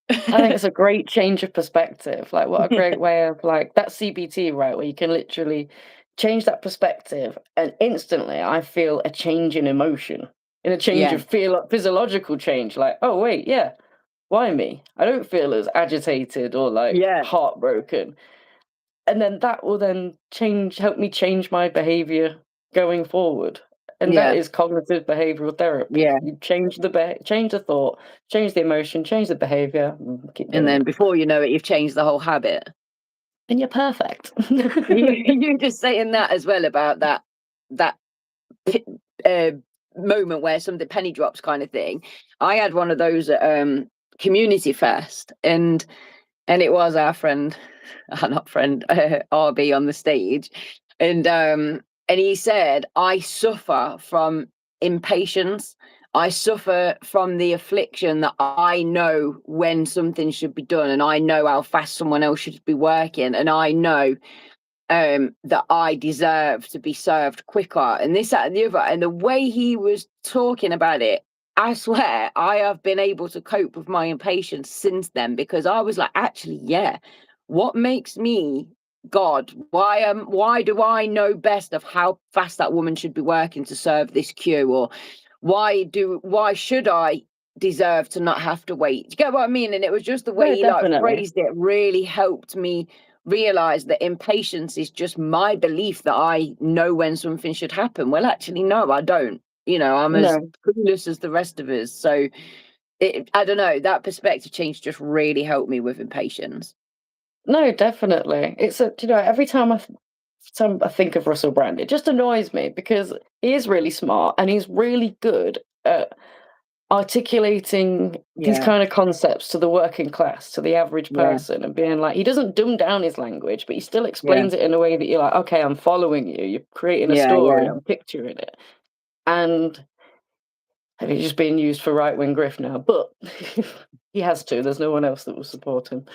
I think it's a great change of perspective. Like, what a great way of, like, that CBT, right? Where you can literally change that perspective, and instantly I feel a change in emotion, in a change Yeah, of feel, physiological change. Like, oh wait, yeah, why me? I don't feel as agitated or like yeah, heartbroken. And then that will then help me change my behavior going forward. And that yeah, is cognitive behavioral therapy. yeah. You change the thought, change the emotion, change the behavior, and keep And doing then it. before you know it, you've changed the whole habit. And you're perfect. You just saying that as well about that pi- uh, moment where something penny drops kind of thing. I had one of those at Community Fest, and it was our friend, not friend, RB on the stage, and he said, "I suffer from impatience. I suffer from the affliction that I know when something should be done, and I know how fast someone else should be working, and I know that I deserve to be served quicker, and this, that, and the other." And the way he was talking about it, I swear I have been able to cope with my impatience since then, because I was like, actually, yeah, what makes me God? Why do I know best of how fast that woman should be working to serve this queue? Or why should I deserve to not have to wait? Do you get what I mean? And it was just the way No, he like definitely. phrased it really helped me realize that impatience is just my belief that I know when something should happen. Well, actually, no, I don't. You know, I'm as No, clueless as the rest of us. So I don't know. That perspective change just really helped me with impatience. no, definitely. It's a, every time I think of Russell Brand, it just annoys me because he is really smart and he's really good at articulating these Yeah, kind of concepts to the working class, to the average yeah, person, and being like, he doesn't dumb down his language, but he still yeah, explains it in a way that you're like, okay, I'm following you. You're creating a yeah, story. yeah. I'm picturing it. And I think he's just being used for right wing grift now, but he has to. There's no one else that will support him.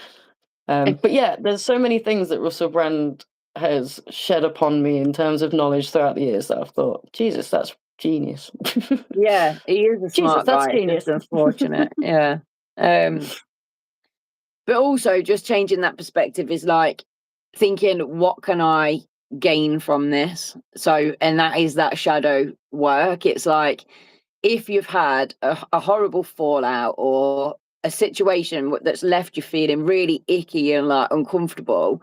But yeah, there's so many things that Russell Brand has shed upon me in terms of knowledge throughout the years that I've thought, Jesus, that's genius. Yeah, he is a Jesus, smart that's guy. It's just genius. unfortunate. Yeah. Um, but also just changing that perspective is like thinking, what can I gain from this? So, and that is that shadow work. It's like, if you've had a horrible fallout or a situation that's left you feeling really icky and like uncomfortable,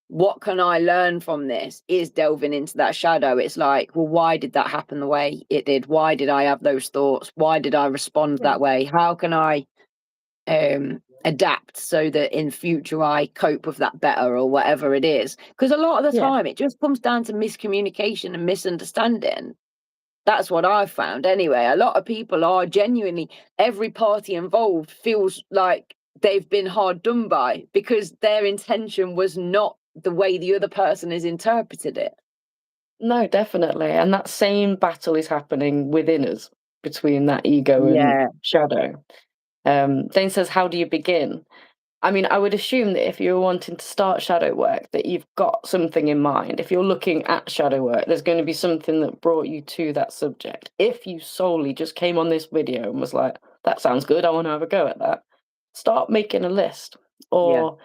what can I learn from this? Is delving into that shadow. It's like, well, why did that happen the way it did? Why did I have those thoughts? Why did I respond Yeah. that way? How can I adapt so that in future I cope with that better, or whatever it is? Because a lot of the Yeah. time it just comes down to miscommunication and misunderstanding. That's what I've found anyway. A lot of people are genuinely, every party involved feels like they've been hard done by because their intention was not the way the other person has interpreted it. No, definitely. And that same battle is happening within us between that ego and Yeah, shadow. Dane says, how do you begin? I mean, I would assume that if you're wanting to start shadow work, that you've got something in mind. If you're looking at shadow work, there's going to be something that brought you to that subject. If you solely just came on this video and was like, that sounds good, I want to have a go at that, start making a list yeah, or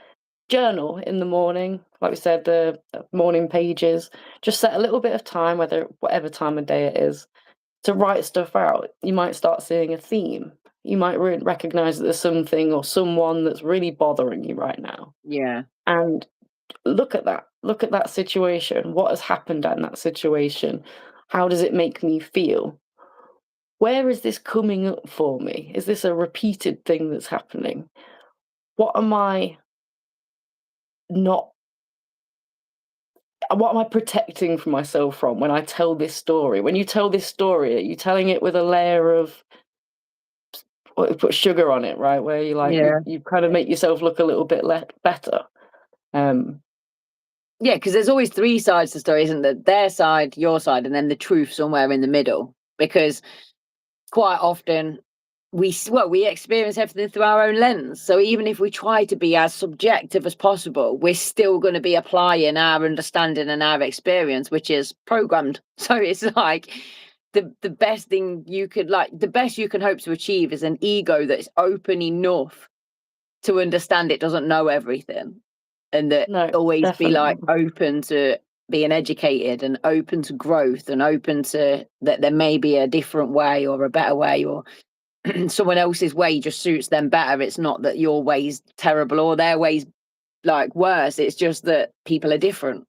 journal in the morning. Like we said, the morning pages. Just set a little bit of time, whatever time of day it is, to write stuff out. You might start seeing a theme. you might recognize that there's something or someone that's really bothering you right now. Yeah. And look at that. Look at that situation. What has happened in that situation? How does it make me feel? Where is this coming up for me? Is this a repeated thing that's happening? What am I not what am I protecting for myself from when I tell this story? When you tell this story, are you telling it with a layer of put sugar on it, right? Where you like Yeah. you kind of make yourself look a little bit better. Um, Yeah, because there's always three sides to the story, isn't there? Their side, your side, and then the truth somewhere in the middle. Because quite often we experience everything through our own lens. So even if we try to be as subjective as possible, we're still going to be applying our understanding and our experience, which is programmed. So it's like the best thing you could the best you can hope to achieve is an ego that's open enough to understand it doesn't know everything, and that no, always be like definitely. open to being educated and open to growth and open to that there may be a different way or a better way, or someone else's way just suits them better. It's not that your way's terrible or their way's like worse. It's just that people are different.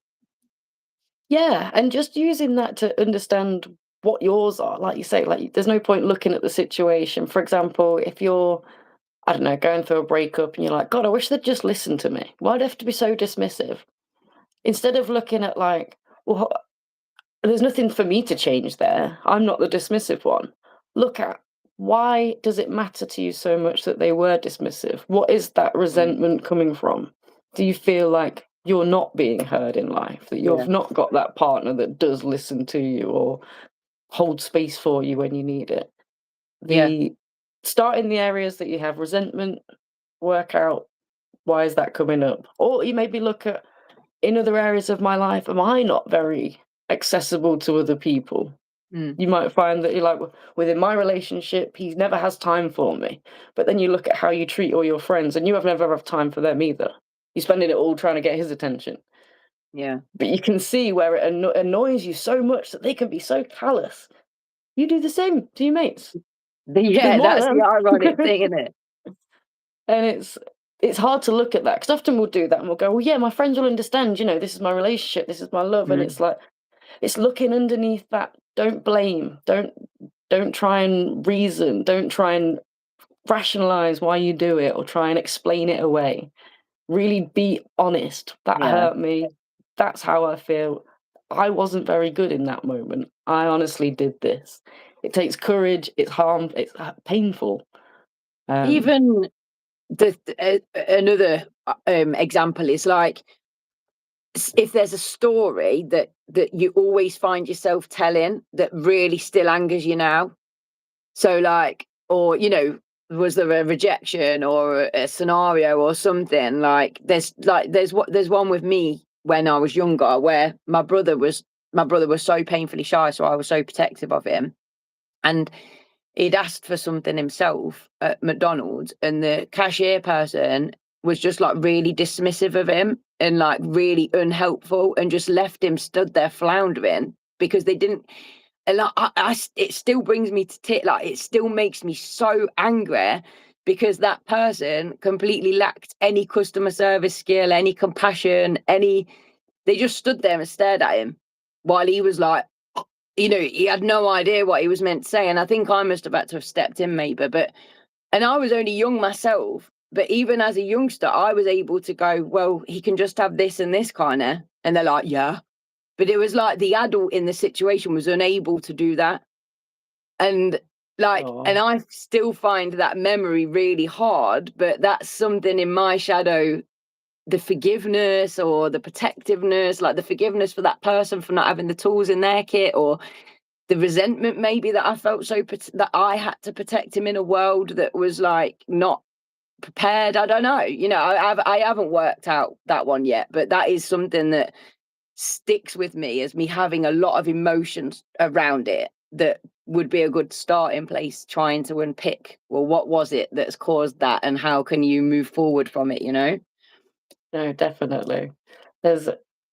Yeah, and just using that to understand what yours are, like you say, like there's no point looking at the situation. For example, if you're, I don't know, going through a breakup and you're like, God, I wish they'd just listen to me. Why'd they have to be so dismissive? Instead of looking at like, well, there's nothing for me to change there. I'm not the dismissive one. Look at why does it matter to you so much that they were dismissive? What is that Mm. resentment coming from? Do you feel like you're not being heard in life, that Yeah. you've not got that partner that does listen to you or hold space for you when you need it? Yeah. The start in the areas that you have resentment, work out why is that coming up? Or you maybe look at in other areas of my life, am I not very accessible to other people? Mm. You might find that you're like, within my relationship, he never has time for me. But then you look at how you treat all your friends, and you have never have time for them either. You're spending it all trying to get his attention. Yeah. But you can see where it annoys you so much that they can be so callous. You do the same to your mates. There's Yeah, more that's of the ironic them. thing, isn't it? And it's hard to look at that because often we'll do that and we'll go, well, yeah, my friends will understand, this is my relationship, this is my love. And Mm. it's like, it's looking underneath that. Don't blame. Don't try and reason. Don't try and rationalize why you do it or try and explain it away. Really be honest. That Yeah. hurt me. That's how I feel. I wasn't very good in that moment. I honestly did this. It takes courage. It's harm. It's painful. Even another example is like if there's a story that you always find yourself telling that really still angers you now. So like, or was there a rejection or a scenario or something? Like there's one with me when I was younger where my brother was so painfully shy, so I was so protective of him. And he'd asked for something himself at McDonald's, and the cashier person was just like really dismissive of him and like really unhelpful, and just left him stood there floundering because they didn't. And like, it still brings me to like it still makes me so angry because that person completely lacked any customer service skill, any compassion, any. They just stood there and stared at him while he was like, he had no idea what he was meant to say. And I think I must have had to have stepped in maybe, and I was only young myself, but even as a youngster, I was able to go, well, he can just have this and this kind of, and they're like, yeah. But it was like the adult in the situation was unable to do that. And and Oh, I still find that memory really hard, but that's something in my shadow, the forgiveness or the protectiveness, like the forgiveness for that person for not having the tools in their kit, or the resentment maybe that I felt that I had to protect him in a world that was like not prepared. I don't know. I haven't worked out that one yet, but that is something that sticks with me as me having a lot of emotions around it that would be a good starting place trying to unpick, well, what was it that's caused that and how can you move forward from it? no, definitely. There's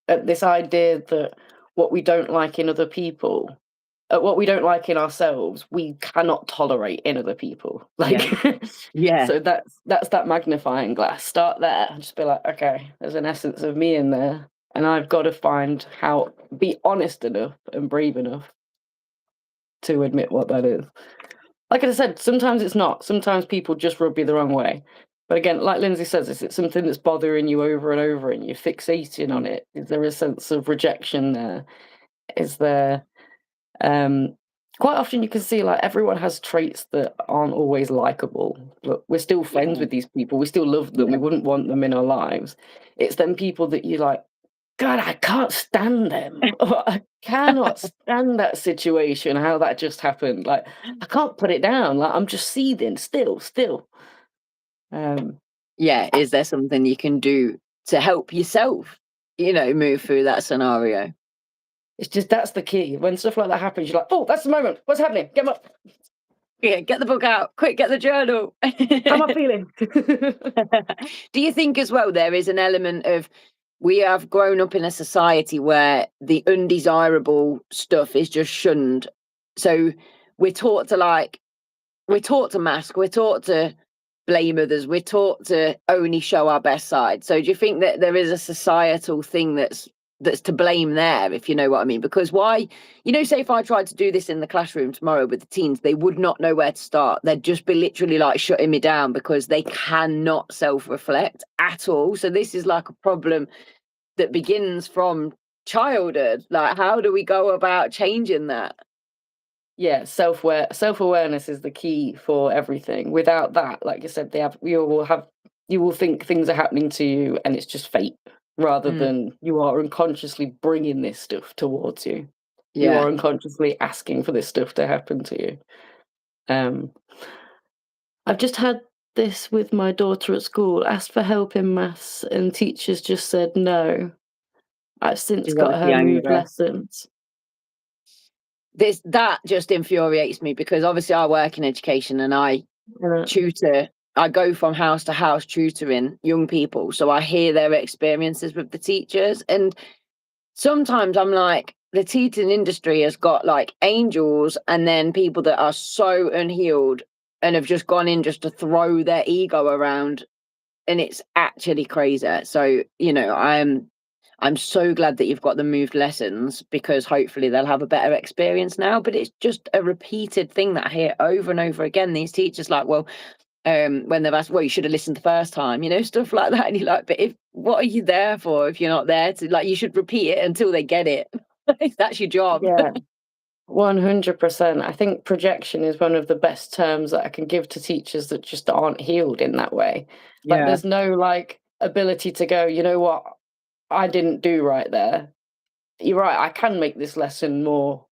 this idea that what we don't like in other people at what we don't like in ourselves, we cannot tolerate in other people. Like, Yeah. so that's that magnifying glass. Start there and just be like, okay, there's an essence of me in there, and I've got to be honest enough and brave enough to admit what that is. Like I said, sometimes it's not. Sometimes people just rub you the wrong way. But again, like Lindzi says, is it something that's bothering you over and over and you're fixating on it? Is there a sense of rejection there? Is there quite often you can see like everyone has traits that aren't always likable. But we're still friends with these people. We still love them. We wouldn't want them in our lives. It's them people that you like, God, I can't stand them. Or, I cannot stand that situation, how that just happened. Like, I can't put it down. Like, I'm just seething still. Yeah, is there something you can do to help yourself, move through that scenario? It's just that's the key. When stuff like that happens, you're like, oh, that's the moment. What's happening? Get 'em up. Yeah, get the book out. Quick, get the journal. How am I feeling? Do you think as well there is an element of we have grown up in a society where the undesirable stuff is just shunned? So we're taught to mask, we're taught to blame others, we're taught to only show our best side. So do you think that there is a societal thing that's to blame there, if you know what I mean? Because why, say if I tried to do this in the classroom tomorrow with the teens, they would not know where to start. They'd just be literally like shutting me down because they cannot self-reflect at all. So this is like a problem that begins from childhood. Like, how do we go about changing that? Yeah, self-awareness is the key for everything. Without that, like you said, you will think things are happening to you and it's just fate rather than you are unconsciously bringing this stuff towards you. You are Yeah. unconsciously asking for this stuff to happen to you. Um, I've just had this with my daughter at school, asked for help in maths and teachers just said no. I've since She's got obviously her moved angry. lessons. That just infuriates me because obviously I work in education and I tutor. I go from house to house tutoring young people, so I hear their experiences with the teachers, and sometimes I'm like, the teaching industry has got like angels and then people that are so unhealed and have just gone in just to throw their ego around, and it's actually crazy. So I'm so glad that you've got the moved lessons because hopefully they'll have a better experience now. But it's just a repeated thing that I hear over and over again. These teachers like, well, when they've asked, well, you should have listened the first time, stuff like that. And you're like, but what are you there for if you're not there to, like, you should repeat it until they get it. That's your job. Yeah, 100%. I think projection is one of the best terms that I can give to teachers that just aren't healed in that way. Like, Yeah. there's no like ability to go, you know what, I didn't do right there. You're right, I can make this lesson more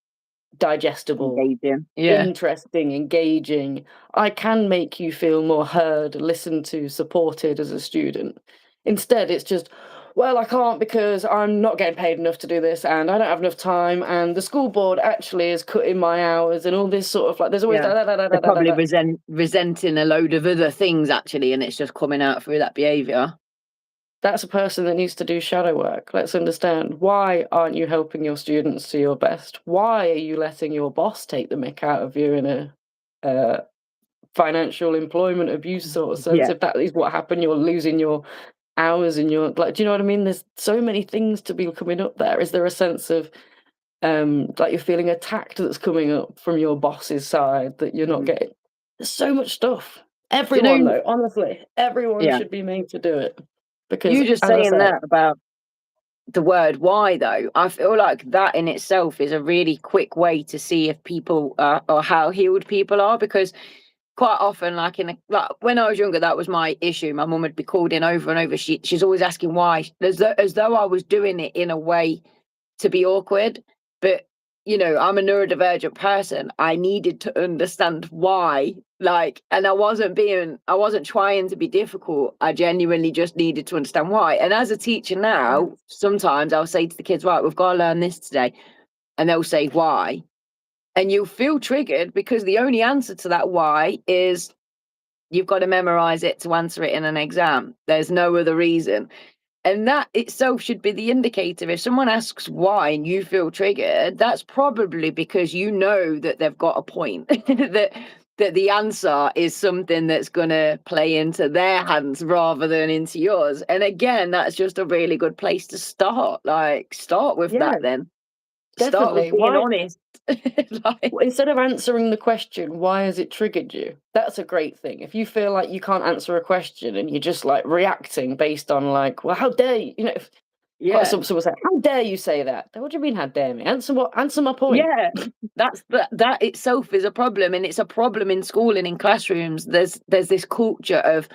digestible, Engaging. Yeah. interesting, engaging. I can make you feel more heard, listened to, supported as a student. Instead, it's just, well, I can't because I'm not getting paid enough to do this and I don't have enough time and the school board actually is cutting my hours and all this sort of like there's always Yeah. da, da, da, da, They're da, da, probably da. resenting a load of other things actually, and it's just coming out through that behavior. That's a person that needs to do shadow work. Let's understand, why aren't you helping your students to your best? Why are you letting your boss take the mick out of you in a financial employment abuse sort of sense? Yeah. If that is what happened, you're losing your hours and your like, do you know what I mean? There's so many things to be coming up there. Is there a sense of like you're feeling attacked that's coming up from your boss's side that you're not getting? There's so much stuff. Do you Everyone know? though, honestly, everyone Yeah. should be made to do it. Because You just as I saying said, that about the word why, though, I feel like that in itself is a really quick way to see if people are, or how healed people are, because quite often, like like when I was younger, that was my issue. My mum would be called in over and over. She's always asking why, as though I was doing it in a way to be awkward. But I'm a neurodivergent person. I needed to understand why, like, and I wasn't trying to be difficult. I genuinely just needed to understand why. And as a teacher now, sometimes I'll say to the kids, right, we've got to learn this today. And they'll say why. And you'll feel triggered because the only answer to that why is you've got to memorize it to answer it in an exam. There's no other reason. And that itself should be the indicator. If someone asks why and you feel triggered, that's probably because you know that they've got a point, that the answer is something that's going to play into their hands rather than into yours. And again, that's just a really good place to start. Like, start with Yeah, that then. Start with definitely. being Why? honest. Like, Instead of answering the question, why has it triggered you? That's a great thing. If you feel like you can't answer a question and you're just like reacting based on like, well, how dare you? You know, quite yeah. some say, how dare you say that? What do you mean, how dare me? Answer my point. Yeah, that itself is a problem, and it's a problem in school and in classrooms. There's this culture of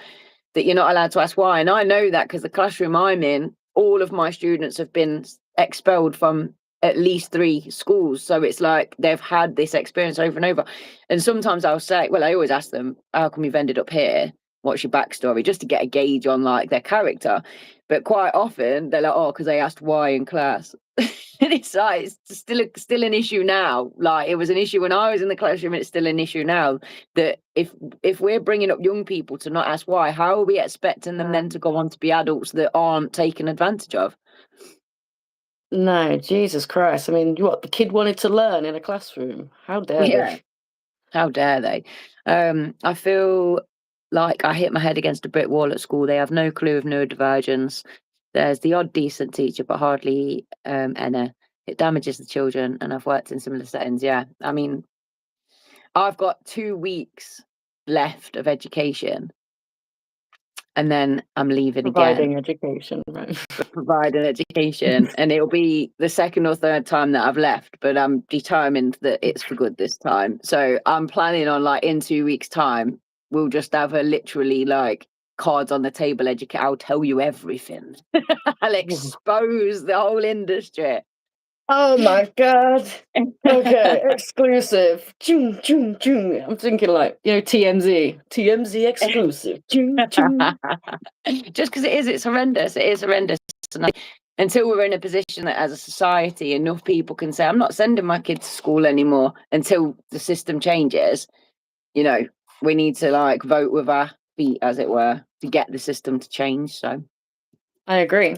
that you're not allowed to ask why, and I know that because the classroom I'm in, all of my students have been expelled from at least 3 schools. So it's like they've had this experience over and over. And sometimes I'll say, well, I always ask them, how come you've ended up here? What's your backstory? Just to get a gauge on like their character. But quite often they're like, oh, because I asked why in class. And it's like it's still an issue now. Like it was an issue when I was in the classroom, and it's still an issue now. That if we're bringing up young people to not ask why, how are we expecting them then to go on to be adults that aren't taken advantage of? No, Jesus Christ. I mean, what the kid wanted to learn in a classroom. How dare Yeah, they? how dare they? I feel like I hit my head against a brick wall at school. They have no clue of neurodivergence. There's the odd decent teacher, but hardly any. It damages the children, and I've worked in similar settings. Yeah, I mean, I've got 2 weeks left of education, and then I'm leaving again Providing education, right? for providing education, and it'll be the second or third time that I've left, but I'm determined that it's for good this time. So I'm planning on like in 2 weeks' time, we'll just have a literally like cards on the table educate. I'll tell you everything. I'll expose the whole industry. Oh my God. Okay, exclusive. Chung, chung, chung. I'm thinking like, TMZ. TMZ exclusive. Chung, chung. Just because it's horrendous. It is horrendous. And until we're in a position that as a society, enough people can say, I'm not sending my kids to school anymore until the system changes, we need to like vote with our feet, as it were, to get the system to change. So I agree.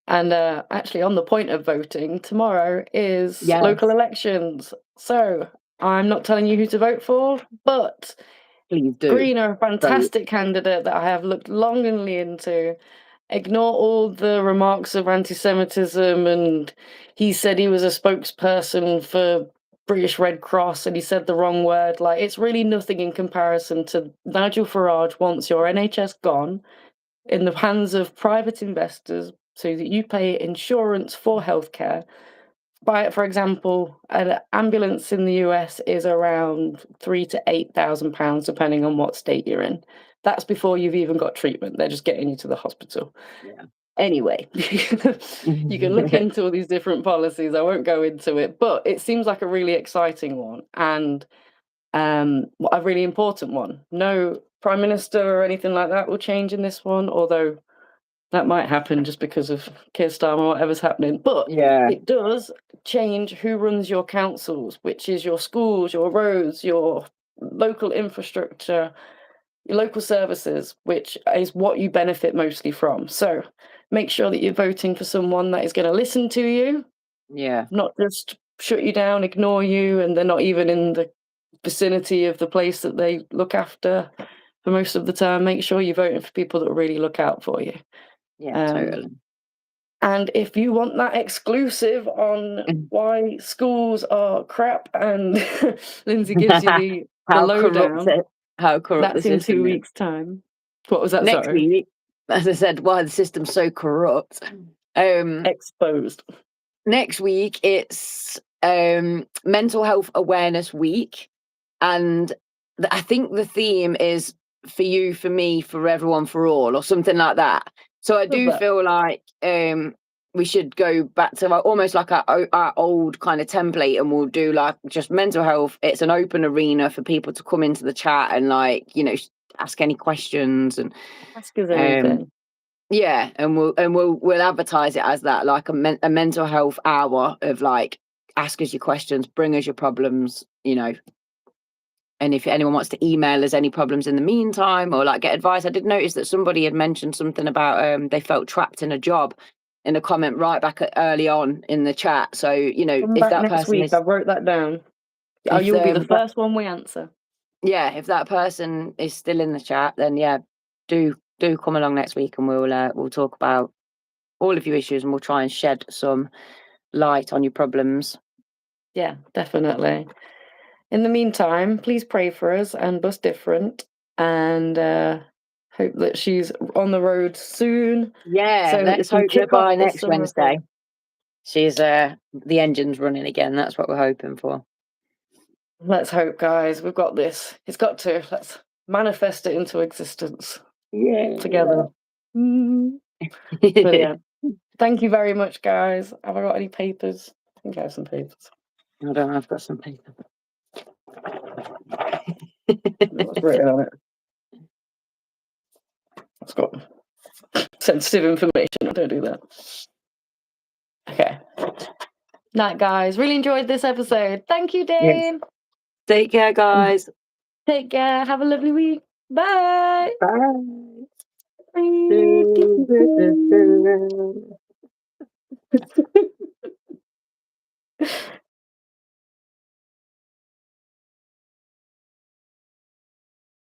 And actually, on the point of voting, tomorrow is yes, local elections. So I'm not telling you who to vote for, but please do Green are a vote. fantastic candidate that I have looked longingly into. Ignore all the remarks of anti-Semitism, and he said he was a spokesperson for British Red Cross and he said the wrong word. Like, it's really nothing in comparison to Nigel Farage wants your NHS gone in the hands of private investors so that you pay insurance for healthcare. For example, an ambulance in the US is around £3,000 to £8,000, depending on what state you're in. That's before you've even got treatment. They're just getting you to the hospital. Yeah. Anyway, you can look into all these different policies. I won't go into it, but it seems like a really exciting one and a really important one. No prime minister or anything like that will change in this one, although that might happen just because of Keir Starmer or whatever's happening. But Yeah. it does change who runs your councils, which is your schools, your roads, your local infrastructure, your local services, which is what you benefit mostly from. So make sure that you're voting for someone that is going to listen to you, Yeah. not just shut you down, ignore you, and they're not even in the vicinity of the place that they look after for most of the time. Make sure you're voting for people that really look out for you. Yeah, totally. And if you want that exclusive on why schools are crap and Lindzi gives you the How lowdown, corrupt the that's in 2 system is. weeks' time. What was that, Next sorry? week, as I said, why the system's so corrupt. Exposed. Next week it's Mental Health Awareness Week, and I think the theme is for you, for me, for everyone, for all, or something like that. So I do feel like we should go back to almost like our old kind of template, and we'll do like just mental health. It's an open arena for people to come into the chat and ask any questions and Ask us anything. yeah, and we'll advertise it as that, like a mental health hour of like ask us your questions, bring us your problems, And if anyone wants to email us any problems in the meantime or like get advice, I did notice that somebody had mentioned something about they felt trapped in a job in a comment right back early on in the chat. So, you know, Come if back that next person week. is, I wrote that down. Oh, if you'll be the that, first one we answer. yeah, if that person is still in the chat, then yeah, do come along next week and we'll talk about all of your issues and we'll try and shed some light on your problems. Yeah, definitely. In the meantime, please pray for us and Bus Different, and hope that she's on the road soon. Yeah, so let's we can hope that kick off by this next summer Wednesday, thing. she's the engine's running again. That's what we're hoping for. Let's hope, guys. We've got this. It's got to. Let's manifest it into existence. Yeah. Together. Brilliant. Thank you very much, guys. Have I got any papers? I think I have some papers. I don't know. I've got some paper. What's written on it? It's got sensitive information. I don't do that. Okay. Night, guys. Really enjoyed this episode. Thank you, Dane. Yes. Take care, guys. Take care. Have a lovely week. Bye. Bye.